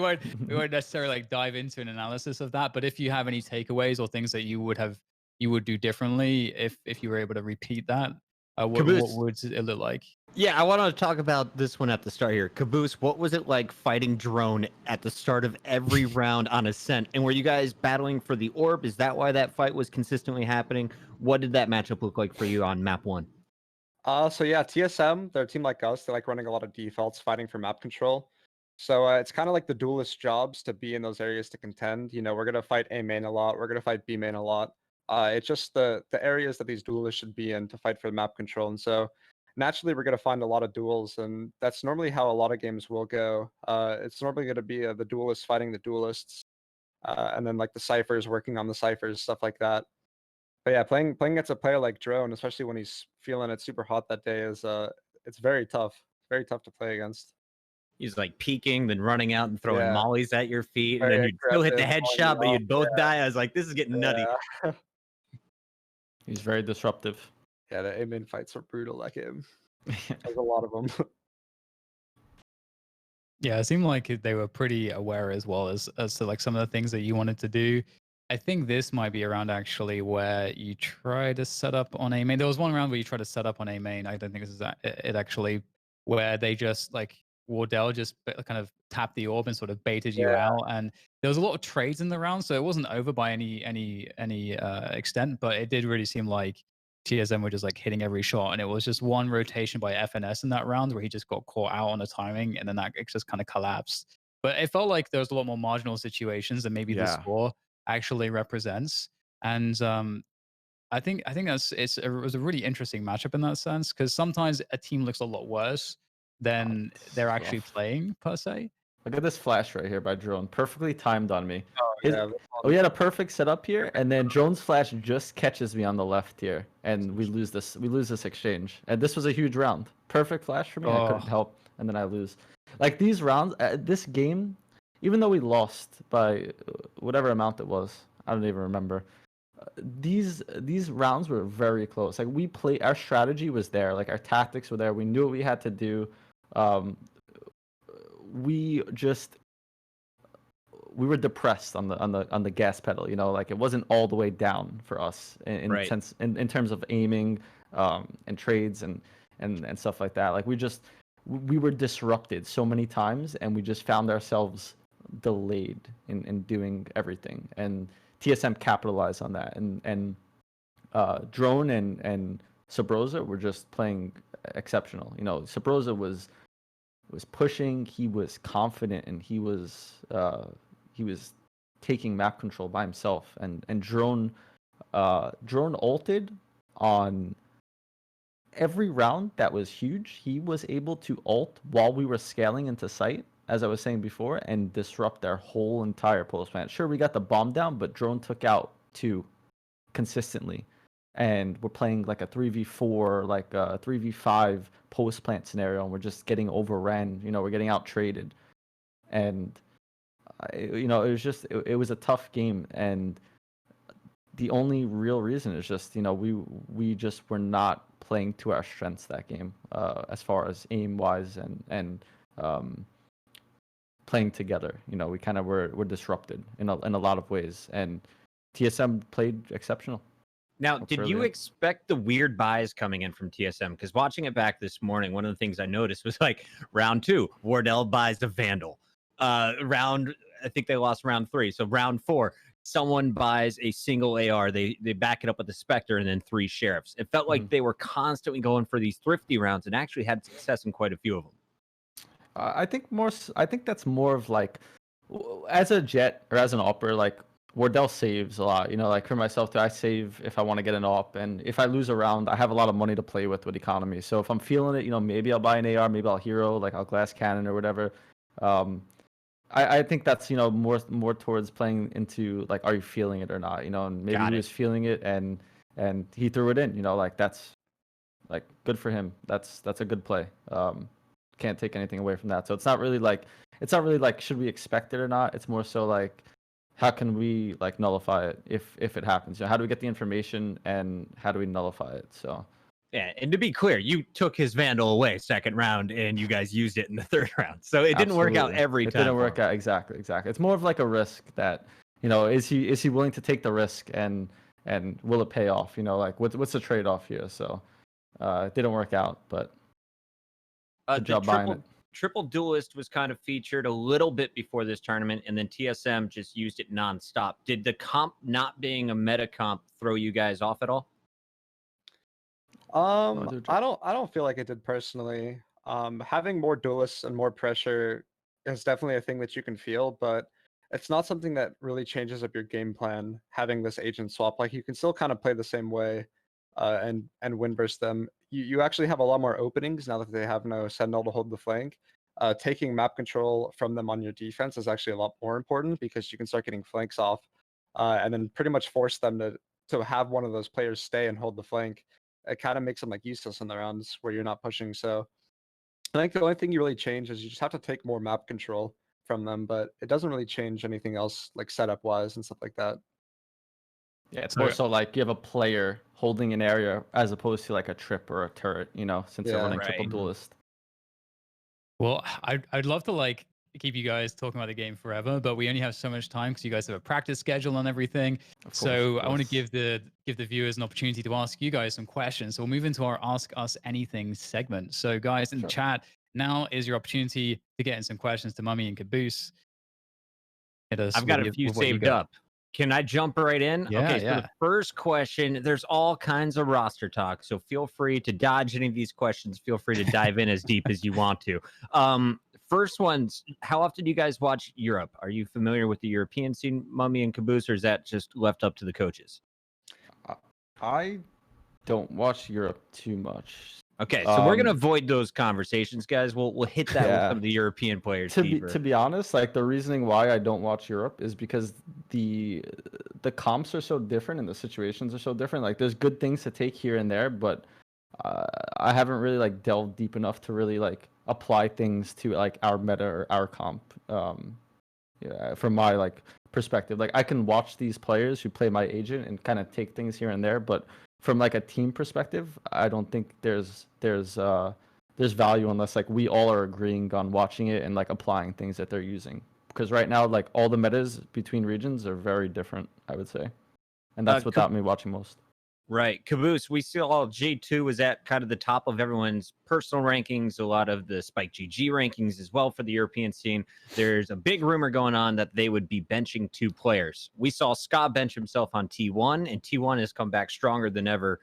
won't necessarily like dive into an analysis of that. But if you have any takeaways or things that you would do differently if you were able to repeat that, what would it look like? Yeah, I want to talk about this one at the start here. Kaboose, what was it like fighting Drone at the start of every round on Ascent? And were you guys battling for the orb? Is that why that fight was consistently happening? What did that matchup look like for you on map 1? So yeah, TSM, they're a team like us. They like running a lot of defaults, fighting for map control. So it's kind of like the duelist jobs to be in those areas to contend. We're gonna fight A main a lot. We're gonna fight B main a lot. It's just the areas that these duelists should be in to fight for the map control. And so naturally, we're going to find a lot of duels, and that's normally how a lot of games will go. It's normally going to be the duelists fighting the duelists, and then like the ciphers working on the ciphers, stuff like that. But yeah, playing against a player like Drone, especially when he's feeling it super hot that day, is it's very tough. Very tough to play against. He's like peeking, then running out and throwing mollies at your feet, and Very then you'd still hit the aggressive, headshot, but you'd both die. I was like, this is getting nutty. He's very disruptive. Yeah, the A main fights are brutal like him. There's a lot of them. Yeah, it seemed like they were pretty aware as well as to like some of the things that you wanted to do. I think this might be around actually where you try to set up on A main. There was one round where you tried to set up on A main. I don't think this is it actually, where they just like Wardell just kind of tapped the orb and sort of baited you out. And there was a lot of trades in the round, so it wasn't over by any extent, but it did really seem like TSM were just like hitting every shot, and it was just one rotation by FNS in that round where he just got caught out on the timing, and then that it just kind of collapsed. But it felt like there was a lot more marginal situations than maybe the score actually represents. And I think it was a really interesting matchup in that sense, because sometimes a team looks a lot worse than they're actually playing per se. Look at this flash right here by Drone. Perfectly timed on me. Oh, yeah. We had a perfect setup here, and then Drone's flash just catches me on the left here, and we lose this exchange. And this was a huge round. Perfect flash for me. I couldn't help, and then I lose. Like these rounds, this game, even though we lost by whatever amount it was, I don't even remember. These rounds were very close. Like our strategy was there. Like our tactics were there. We knew what we had to do. We were depressed on the gas pedal, like it wasn't all the way down for us in terms of aiming and trades and stuff like that. Like we were disrupted so many times, and we just found ourselves delayed in doing everything, and TSM capitalized on that, and Drone and Sabrosa were just playing exceptional. Sabrosa was pushing, he was confident, and he was taking map control by himself, and Drone ulted on every round. That was huge. He was able to ult while we were scaling into site, as I was saying before, and disrupt their whole entire post plant. Sure, we got the bomb down, but Drone took out 2 consistently, and we're playing like a 3v4, like a 3v5 post plant scenario, and we're just getting overran. We're getting out traded, and it was a tough game, and the only real reason is just we just were not playing to our strengths that game, as far as aim wise and playing together. We kind of were disrupted in a lot of ways, and TSM played exceptional. Now, did you expect the weird buys coming in from TSM? Because watching it back this morning, one of the things I noticed was like round 2, Wardell buys the Vandal. I think they lost round 3. So round 4, someone buys a single AR. They back it up with the Spectre, and then 3 Sheriffs. It felt like they were constantly going for these thrifty rounds, and actually had success in quite a few of them. I think that's more of like, as a Jet or as an Opper, like Wardell saves a lot. Like for myself too, I save if I want to get an op, and if I lose a round, I have a lot of money to play with economy. So if I'm feeling it, maybe I'll buy an AR, maybe I'll hero, like I'll glass cannon or whatever. I think that's more towards playing into like, are you feeling it or not? And maybe he was feeling it, and he threw it in. Like that's like good for him. That's a good play. Can't take anything away from that. So it's not really like should we expect it or not. It's more so like, how can we like nullify it if it happens? How do we get the information, and how do we nullify it? So yeah, and to be clear, you took his Vandal away second round, and you guys used it in the third round. So it didn't work out every time. It didn't work out exactly. It's more of like a risk that is he willing to take the risk, and will it pay off? Like what's the trade off here? So it didn't work out, but good job buying it. Triple Duelist was kind of featured a little bit before this tournament, and then TSM just used it nonstop. Did the comp not being a meta comp throw you guys off at all? I don't feel like it did personally. Having more duelists and more pressure is definitely a thing that you can feel, but it's not something that really changes up your game plan. Having this agent swap, like you can still kind of play the same way, and win versus them. You actually have a lot more openings now that they have no Sentinel to hold the flank. Taking map control from them on your defense is actually a lot more important, because you can start getting flanks off, and then pretty much force them to have one of those players stay and hold the flank. It kind of makes them like useless in the rounds where you're not pushing. So I think the only thing you really change is you just have to take more map control from them, but it doesn't really change anything else like setup wise and stuff like that. Yeah, it's more so like you have a player holding an area as opposed to like a trip or a turret, since they're running triple duelist. Well, I'd love to like keep you guys talking about the game forever, but we only have so much time because you guys have a practice schedule and everything. So I want to give the viewers an opportunity to ask you guys some questions. So we'll move into our Ask Us Anything segment. So guys in the chat, now is your opportunity to get in some questions to mummAy and Kaboose. I've got a few saved up. Can I jump right in? Yeah, okay, so the first question, there's all kinds of roster talk, so feel free to dodge any of these questions. Feel free to dive in as deep as you want to. First one's, how often do you guys watch Europe? Are you familiar with the European scene, mummAy and Kaboose, or is that just left up to the coaches? I don't watch Europe too much. Okay, so we're gonna avoid those conversations, guys. We'll hit that with some of the European players deeper. To be honest, like the reasoning why I don't watch Europe is because the comps are so different and the situations are so different. Like there's good things to take here and there, but I haven't really like delved deep enough to really like apply things to like our meta or our comp. From my like perspective, like I can watch these players who play my agent and kind of take things here and there, but from like a team perspective, I don't think there's value unless like we all are agreeing on watching it and like applying things that they're using. Because right now, like all the metas between regions are very different, I would say, and that's without me watching most. Right. Kaboose, we saw J2 was at kind of the top of everyone's personal rankings, a lot of the Spike GG rankings as well for the European scene. There's a big rumor going on that they would be benching 2 players. We saw Ska bench himself on T1, and T1 has come back stronger than ever,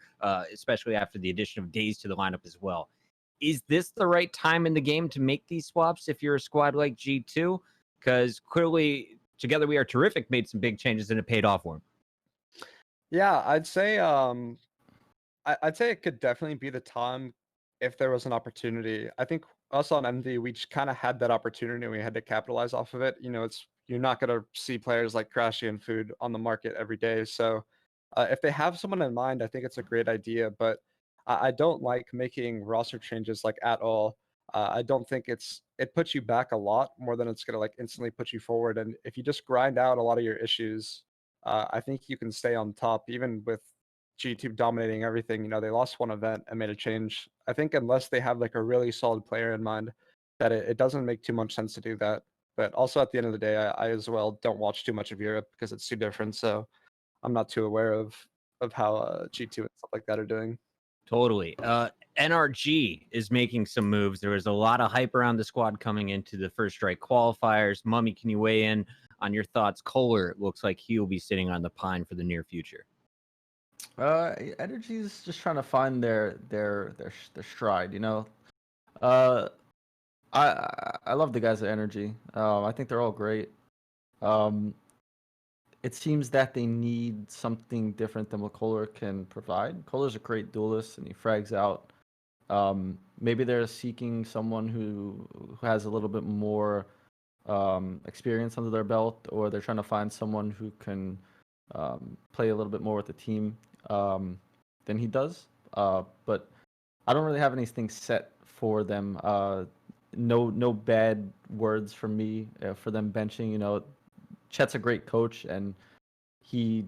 especially after the addition of Daze to the lineup as well. Is this the right time in the game to make these swaps if you're a squad like G2? Because clearly, Together We Are Terrific made some big changes and it paid off for him. Yeah, I'd say I'd say it could definitely be the time if there was an opportunity. I think us on MD, we just kind of had that opportunity and we had to capitalize off of it. You know, you're not going to see players like Crashy and Food on the market every day. So if they have someone in mind, I think it's a great idea. But I don't like making roster changes like at all. I don't think it puts you back a lot more than it's going to like instantly put you forward. And if you just grind out a lot of your issues, I think you can stay on top even with G2 dominating everything. You know, they lost one event and made a change. I think unless they have like a really solid player in mind, that it doesn't make too much sense to do that. But also at the end of the day, I as well don't watch too much of Europe because it's too different. So I'm not too aware of how G2 and stuff like that are doing. Totally. NRG is making some moves. There was a lot of hype around the squad coming into the First Strike qualifiers. Mummy, can you weigh in on your thoughts? Kohler looks like he will be sitting on the pine for the near future. Energy's just trying to find their stride, you know. I love the guys at Energy. I think they're all great. It seems that they need something different than what Kohler can provide. Kohler's a great duelist and he frags out. Maybe they're seeking someone who has a little bit more experience under their belt, or they're trying to find someone who can play a little bit more with the team than he does. But I don't really have anything set for them. No bad words from me for them benching. You know, Chet's a great coach and he's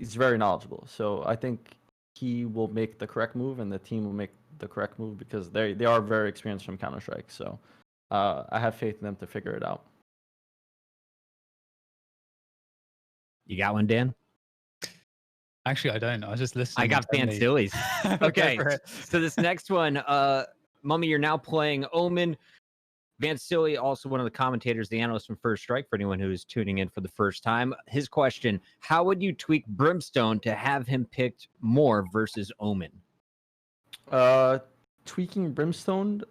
very knowledgeable. So I think he will make the correct move and the team will make the correct move because they are very experienced from Counter-Strike. So I have faith in them to figure it out. You got one, Dan? Actually, I don't. I was just listening. I got Fansillies. Okay, so this next one, Mummy, you're now playing Omen. Vansilli, also one of the commentators, the analyst from First Strike, for anyone who is tuning in for the first time. His question, how would you tweak Brimstone to have him picked more versus Omen? Tweaking Brimstone,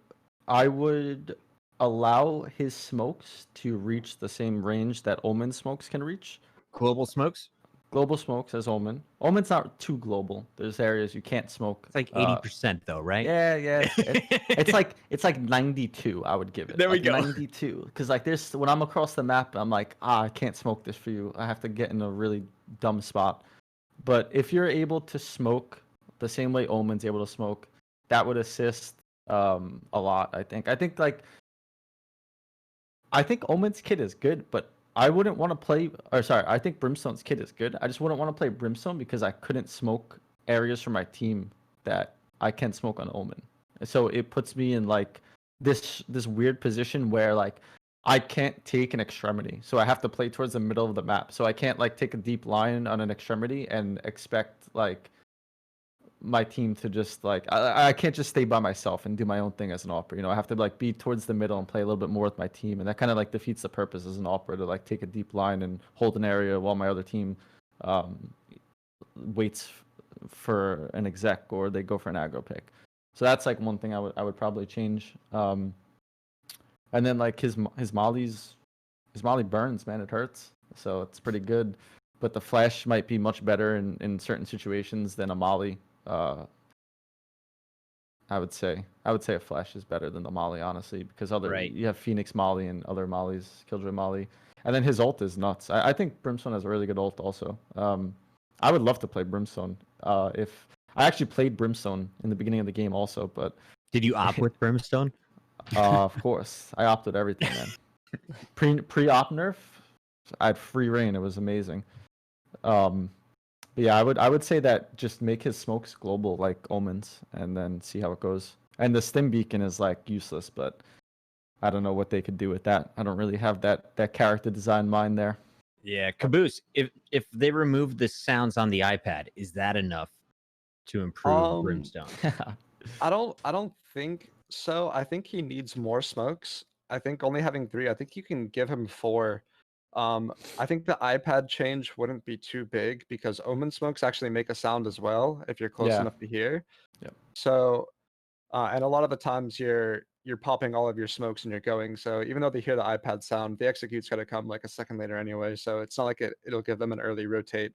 I would allow his smokes to reach the same range that Omen smokes can reach. Global smokes? Global smokes as Omen. Omen's not too global. There's areas you can't smoke. It's like 80% though, right? Yeah. It's like 92. I would give it. There we go. 92. Because like when I'm across the map, I'm like, I can't smoke this for you. I have to get in a really dumb spot. But if you're able to smoke the same way Omen's able to smoke, that would assist a lot. I think Omen's kit is good, but I wouldn't want to play, I think Brimstone's kit is good. I just wouldn't want to play Brimstone because I couldn't smoke areas for my team that I can smoke on Omen. So it puts me in like this weird position where like I can't take an extremity. So I have to play towards the middle of the map. So I can't like take a deep line on an extremity and expect like my team to just like I can't just stay by myself and do my own thing as an opera. You know, I have to like be towards the middle and play a little bit more with my team, and that kind of like defeats the purpose as an opera to like take a deep line and hold an area while my other team waits for an exec or they go for an aggro pick. So that's like one thing I would probably change. And then like his molly burns, man, it hurts. So it's pretty good. but the flash might be much better in certain situations than a molly. I would say a flash is better than the molly, honestly, because you have Phoenix molly and other mollies, Killjoy molly, and then his ult is nuts. I think Brimstone has a really good ult also. I would love to play Brimstone. If I actually played Brimstone in the beginning of the game also, but Did you opt with Brimstone? of course I opted everything, man. Pre-op nerf, I had free reign. It was amazing. But yeah, I would say that just make his smokes global like Omens, and then see how it goes. And the stim beacon is like useless, but I don't know what they could do with that. I don't really have that character design mind there. Yeah, Kaboose. If they remove the sounds on the iPad, is that enough to improve Brimstone? I don't think so. I think he needs more smokes. I think only having 3, I think you can give him 4. I think the iPad change wouldn't be too big because Omen smokes actually make a sound as well if you're close enough to hear. Yep. So, and a lot of the times you're popping all of your smokes and you're going. So even though they hear the iPad sound, the execute's got to come like a second later anyway. So it's not like it'll give them an early rotate.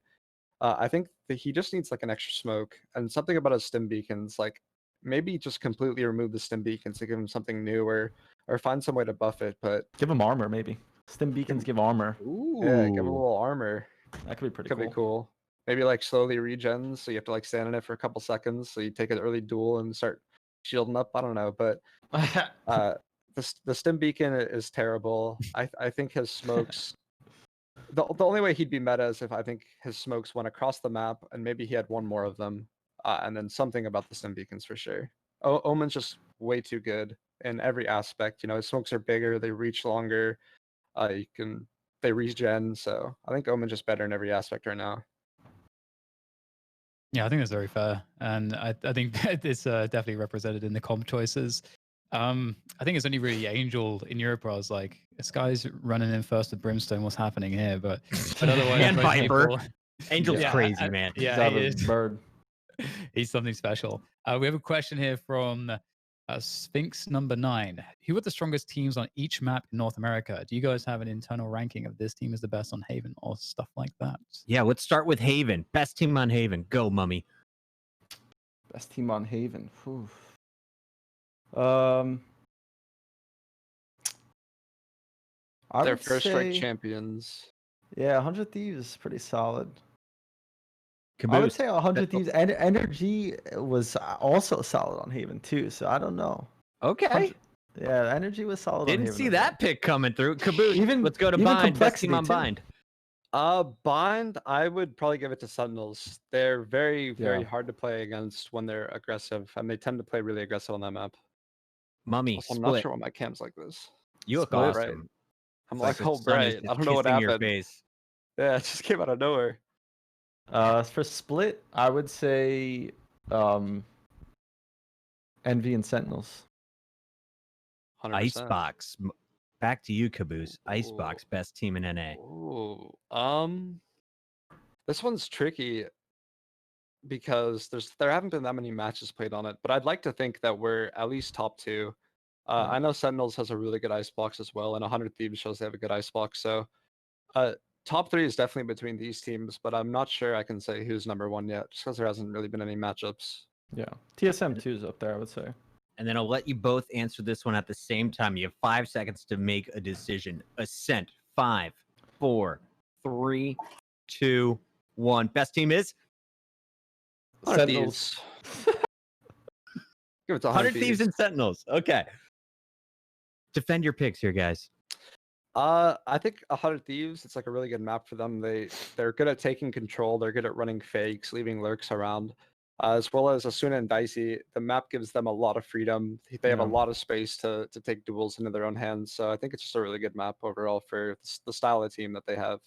I think that he just needs like an extra smoke and something about his stim beacons. Like maybe just completely remove the stim beacons to give him something new, or find some way to buff it. But give him armor, maybe. Stim beacons give armor. Ooh. Yeah, give him a little armor. That could be pretty Could cool. be cool. Maybe like slowly regens, so you have to like stand in it for a couple seconds. So you take an early duel and start shielding up. I don't know, but the stim beacon is terrible. I think his smokes. The only way he'd be meta is if I think his smokes went across the map and maybe he had one more of them, and then something about the stim beacons for sure. Omen's just way too good in every aspect. You know, his smokes are bigger, they reach longer. They regen, so I think Omen's just better in every aspect right now. Yeah, I think that's very fair, and I think that it's definitely represented in the comp choices. I think it's only really Angel in Europe where I was like, this guy's running in first with Brimstone. What's happening here? But otherwise, And most Viper. people- Angel's Yeah, crazy, man. Yeah, he He's is. bird. He's something special. We have a question here from Sphinx number 9. Who are the strongest teams on each map in North America? Do you guys have an internal ranking of this team is the best on Haven or stuff like that? Yeah, let's start with Haven. Best team on Haven. Go, Mummy. Best team on Haven. Whew. They're first strike champions. Yeah, 100 Thieves is pretty solid. Kaboose. I would say 100 Thieves. And Energy was also solid on Haven too. So I don't know. Okay. Yeah, Energy was solid. Didn't on Haven see that pick coming through. Caboose. Let's go to even Bind. Best team Complexity, on too. Bind. Bind, I would probably give it to Sentinels. They're very Yeah. hard to play against when they're aggressive, and they tend to play really aggressive on that map. Mummy. Also, I'm Split. not sure why my cam's like this. You look Split, awesome. right? I'm It's like, the oh, sun is bright. just I don't know what kissing your happened. face. Yeah, it just came out of nowhere. For Split, I would say Envy and Sentinels. 100%. Icebox. Back to you, Caboose. Icebox. Best team in NA. Ooh, this one's tricky because there haven't been that many matches played on it, but I'd like to think that we're at least top 2. I know Sentinels has a really good icebox as well, and 100 Thieves shows they have a good icebox. So, top 3 is definitely between these teams, but I'm not sure I can say who's number 1 yet, just because there hasn't really been any matchups. Yeah, TSM 2 is up there, I would say. And then I'll let you both answer this one at the same time. You have 5 seconds to make a decision. Ascent. 5, 4, 3, 2, 1. Best team is 100 Thieves. Give it to 100 Thieves and Sentinels. Okay. Defend your picks here, guys. I think 100 Thieves, it's like a really good map for them. They're good at taking control. They're good at running fakes, leaving lurks around. As well as Asuna and Dicey, the map gives them a lot of freedom. They have a lot of space to take duels into their own hands. So I think it's just a really good map overall for the style of team that they have.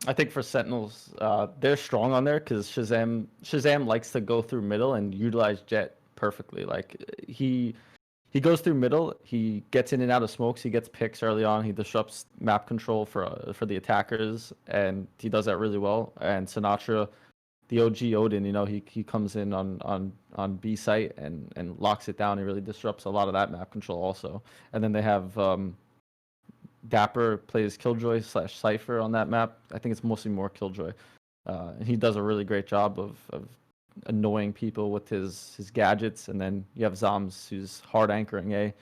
I think for Sentinels, they're strong on there because Shazam likes to go through middle and utilize Jet perfectly. Like he goes through middle, he gets in and out of smokes, he gets picks early on, he disrupts map control for the attackers, and he does that really well. And Sinatra, the OG Odin, you know, he comes in on B site and locks it down. He really disrupts a lot of that map control also. And then they have Dapper plays Killjoy / Cypher on that map. I think it's mostly more Killjoy. And he does a really great job of annoying people with his gadgets. And then you have Zoms, who's hard anchoring A.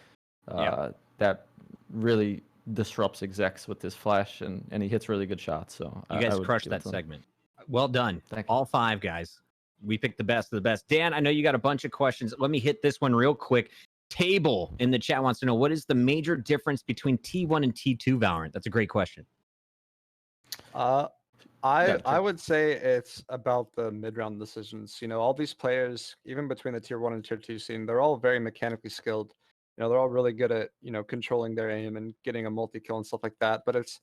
That really disrupts execs with his flash, and he hits really good shots. So you guys crushed that segment. Well done. All 5 guys. We picked the best of the best. Dan, I know you got a bunch of questions. Let me hit this one real quick. Table in the chat wants to know, what is the major difference between T1 and T2 Valorant? That's a great question. I would say it's about the mid-round decisions. You know, all these players, even between the tier 1 and tier 2 scene, they're all very mechanically skilled. You know, they're all really good at, you know, controlling their aim and getting a multi-kill and stuff like that. But it's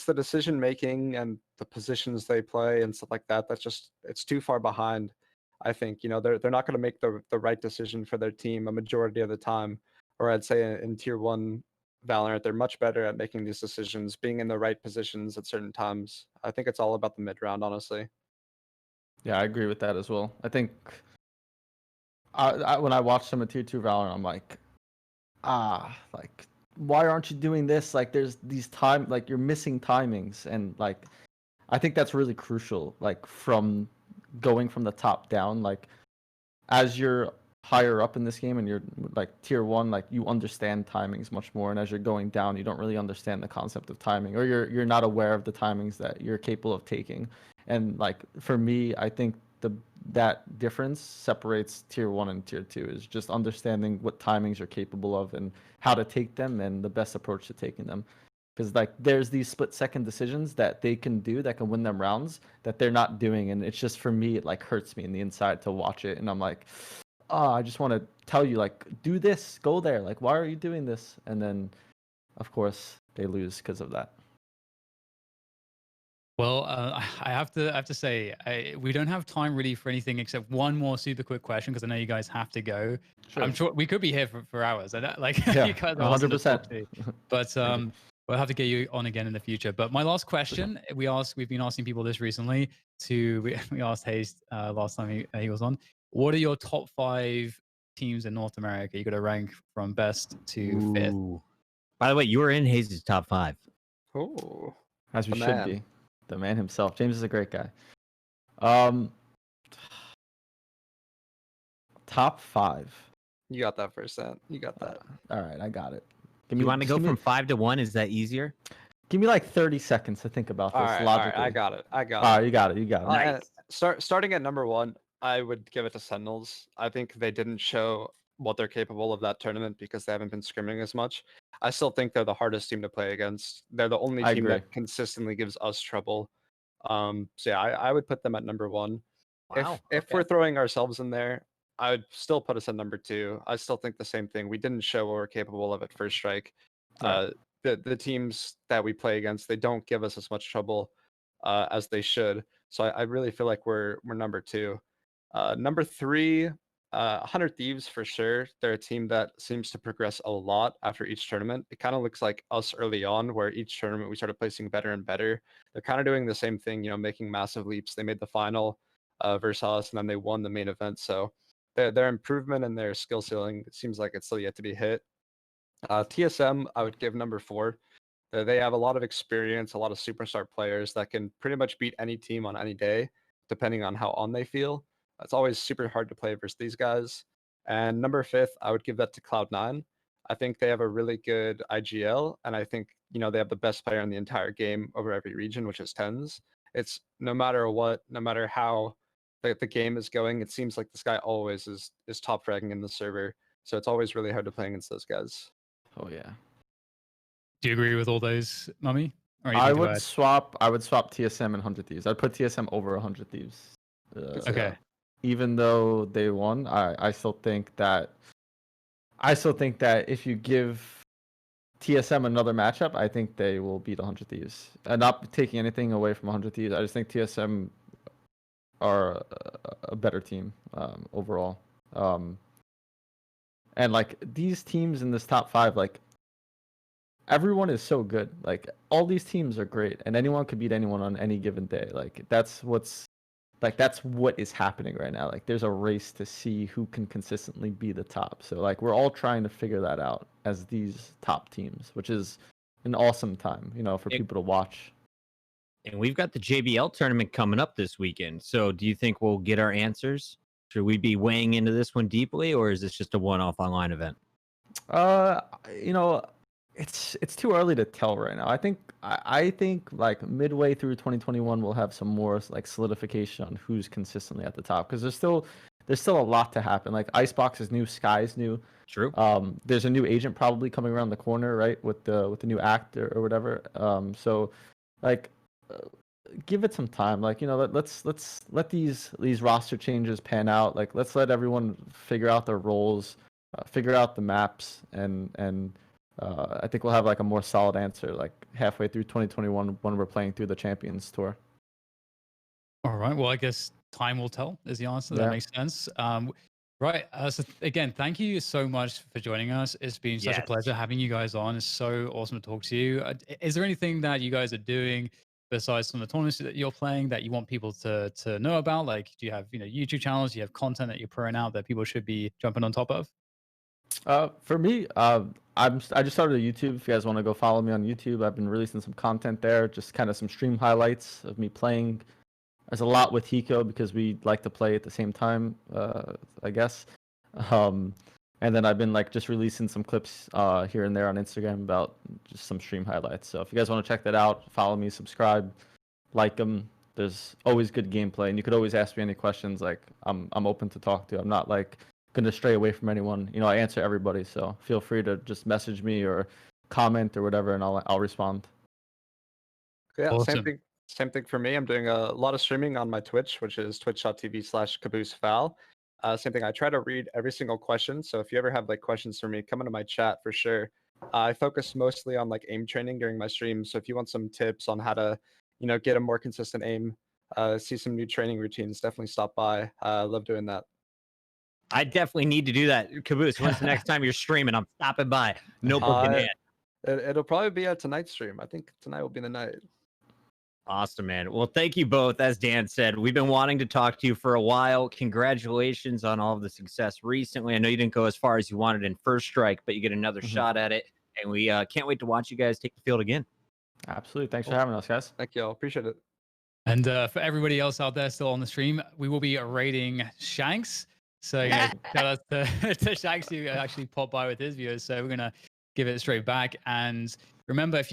the decision making and the positions they play and stuff like that. That's just, it's too far behind. I think, you know, they're not going to make the right decision for their team a majority of the time. Or I'd say in tier 1 Valorant, they're much better at making these decisions, being in the right positions at certain times. I think it's all about the mid round, honestly. Yeah, I agree with that as well. I think when I watch some of tier 2 Valorant, I'm like, like, why aren't you doing this? Like, there's these like you're missing timings, and like, I think that's really crucial. Like, from going from the top down, like, as you're higher up in this game and you're like tier 1, like, you understand timings much more, and as you're going down, you don't really understand the concept of timing, or you're not aware of the timings that you're capable of taking. And like, for me, I think that difference separates tier 1 and tier 2 is just understanding what timings you're capable of and how to take them and the best approach to taking them. Because like, there's these split-second decisions that they can do that can win them rounds that they're not doing, and it's just, for me, it like hurts me in the inside to watch it, and I'm like, I just want to tell you, like, do this, go there, like, why are you doing this? And then, of course, they lose because of that. Well, I have to say, we don't have time really for anything except one more super quick question, because I know you guys have to go. Sure. I'm sure we could be here for hours. I like, yeah, you guys are awesome to talk 100%. to. But we'll have to get you on again in the future. But my last question, we've been asking people this recently. We asked Hayes last time he was on. What are your top 5 teams in North America? You got to rank from best to 5th. By the way, you were in Hayes' top 5. Oh, As we should be. The man himself. James is a great guy. Top 5. You got that first set. You got that. All right, I got it. You want to go from 5 to 1? Is that easier? Give me like 30 seconds to think about this logically. All right, I got it. You got it. Nice. Starting at number 1, I would give it to Sentinels. I think they didn't show what they're capable of that tournament because they haven't been scrimming as much. I still think they're the hardest team to play against. They're the only team that consistently gives us trouble. So yeah, I would put them at number 1. Wow. If we're throwing ourselves in there, I would still put us at number 2. I still think the same thing. We didn't show what we're capable of at First Strike. Right. The teams that we play against, they don't give us as much trouble as they should. So I really feel like we're number 2. Number 3, 100 Thieves for sure. They're a team that seems to progress a lot after each tournament. It kind of looks like us early on, where each tournament we started placing better and better. They're kind of doing the same thing, you know, making massive leaps. They made the final versus us, and then they won the main event. So their improvement and their skill ceiling, it seems like it's still yet to be hit. TSM, I would give number 4. They have a lot of experience, a lot of superstar players that can pretty much beat any team on any day, depending on how on they feel. It's always super hard to play versus these guys. And number 5th, I would give that to Cloud9. I think they have a really good IGL, and I think, you know, they have the best player in the entire game over every region, which is TenZ. It's no matter what, no matter how the game is going, it seems like this guy always is top fragging in the server. So it's always really hard to play against those guys. Oh yeah. Do you agree with all those, Mummy? I would swap TSM and 100 Thieves. I'd put TSM over 100 Thieves. Okay. Even though they won, I still think that if you give TSM another matchup, I think they will beat 100 Thieves. And not taking anything away from 100 Thieves, I just think TSM are a better team overall. And like, these teams in this top 5, like, everyone is so good. Like, all these teams are great, and anyone could beat anyone on any given day. Like, that's what is happening right now. Like, there's a race to see who can consistently be the top. So like, we're all trying to figure that out as these top teams, which is an awesome time, you know, for people to watch. And we've got the JBL tournament coming up this weekend. So do you think we'll get our answers? Should we be weighing into this one deeply, or is this just a one-off online event? You know, it's too early to tell right now. I think like midway through 2021 we'll have some more like solidification on who's consistently at the top, because there's still a lot to happen. Like Icebox is new, Sky is new. True. There's a new agent probably coming around the corner, right, with the new act or whatever. So like give it some time. Like, you know, let's let these roster changes pan out. Like, let's let everyone figure out their roles, figure out the maps, and I think we'll have like a more solid answer like halfway through 2021 when we're playing through the Champions Tour. All right. Well, I guess time will tell is the answer. Yeah. That makes sense. Right. So again, thank you so much for joining us. It's been such a pleasure having you guys on. It's so awesome to talk to you. Is there anything that you guys are doing besides from the tournaments that you're playing that you want people to know about? Like, do you have, you know, YouTube channels? Do you have content that you're putting out that people should be jumping on top of? For me, I just started a YouTube. If you guys want to go follow me on YouTube, I've been releasing some content there, just kind of some stream highlights of me playing. There's a lot with Hiko because we like to play at the same time, I guess. And then I've been like just releasing some clips here and there on Instagram about just some stream highlights. So if you guys want to check that out, follow me, subscribe, like them. There's always good gameplay, and you could always ask me any questions. Like I'm open to talk to. I'm not like gonna stray away from anyone. You know, I answer everybody, so feel free to just message me or comment or whatever, and I'll respond. Yeah, Awesome. Same thing for me. I'm doing a lot of streaming on my Twitch, which is twitch.tv/KabooseFoul. Same thing. I try to read every single question. So if you ever have like questions for me, come into my chat for sure. I focus mostly on like aim training during my streams. So if you want some tips on how to, you know, get a more consistent aim, see some new training routines, definitely stop by. I love doing that. I definitely need to do that. Kaboose, when's the next time you're streaming? I'm stopping by. Notebook in hand. It'll probably be a tonight stream. I think tonight will be the night. Awesome, man. Well, thank you both. As Dan said, we've been wanting to talk to you for a while. Congratulations on all of the success recently. I know you didn't go as far as you wanted in First Strike, but you get another shot at it. And we can't wait to watch you guys take the field again. Absolutely. Thanks for having us, guys. Thank you all. Appreciate it. And for everybody else out there still on the stream, we will be rating Shanks. So you know, shout out to Shanks who actually popped by with his viewers. So we're gonna give it straight back. And remember, if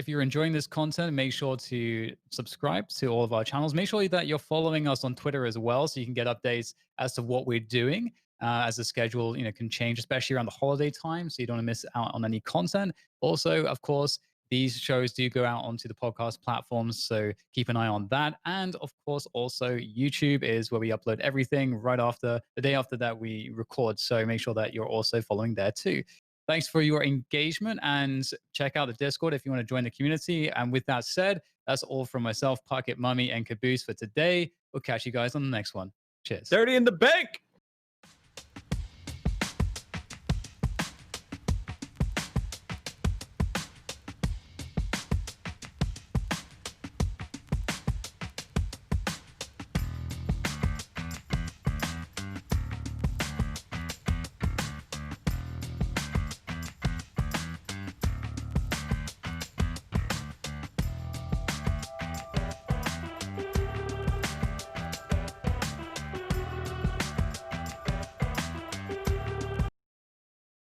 you're enjoying this content, make sure to subscribe to all of our channels. Make sure that you're following us on Twitter as well, so you can get updates as to what we're doing. As the schedule, you know, can change, especially around the holiday time, so you don't want to miss out on any content. Also, of course, these shows do go out onto the podcast platforms, so keep an eye on that. And of course, also YouTube is where we upload everything right after the day after that we record. So make sure that you're also following there too. Thanks for your engagement, and check out the Discord if you want to join the community. And with that said, that's all from myself, Pocket mummAy, and Kaboose for today. We'll catch you guys on the next one. Cheers. 30 in the bank.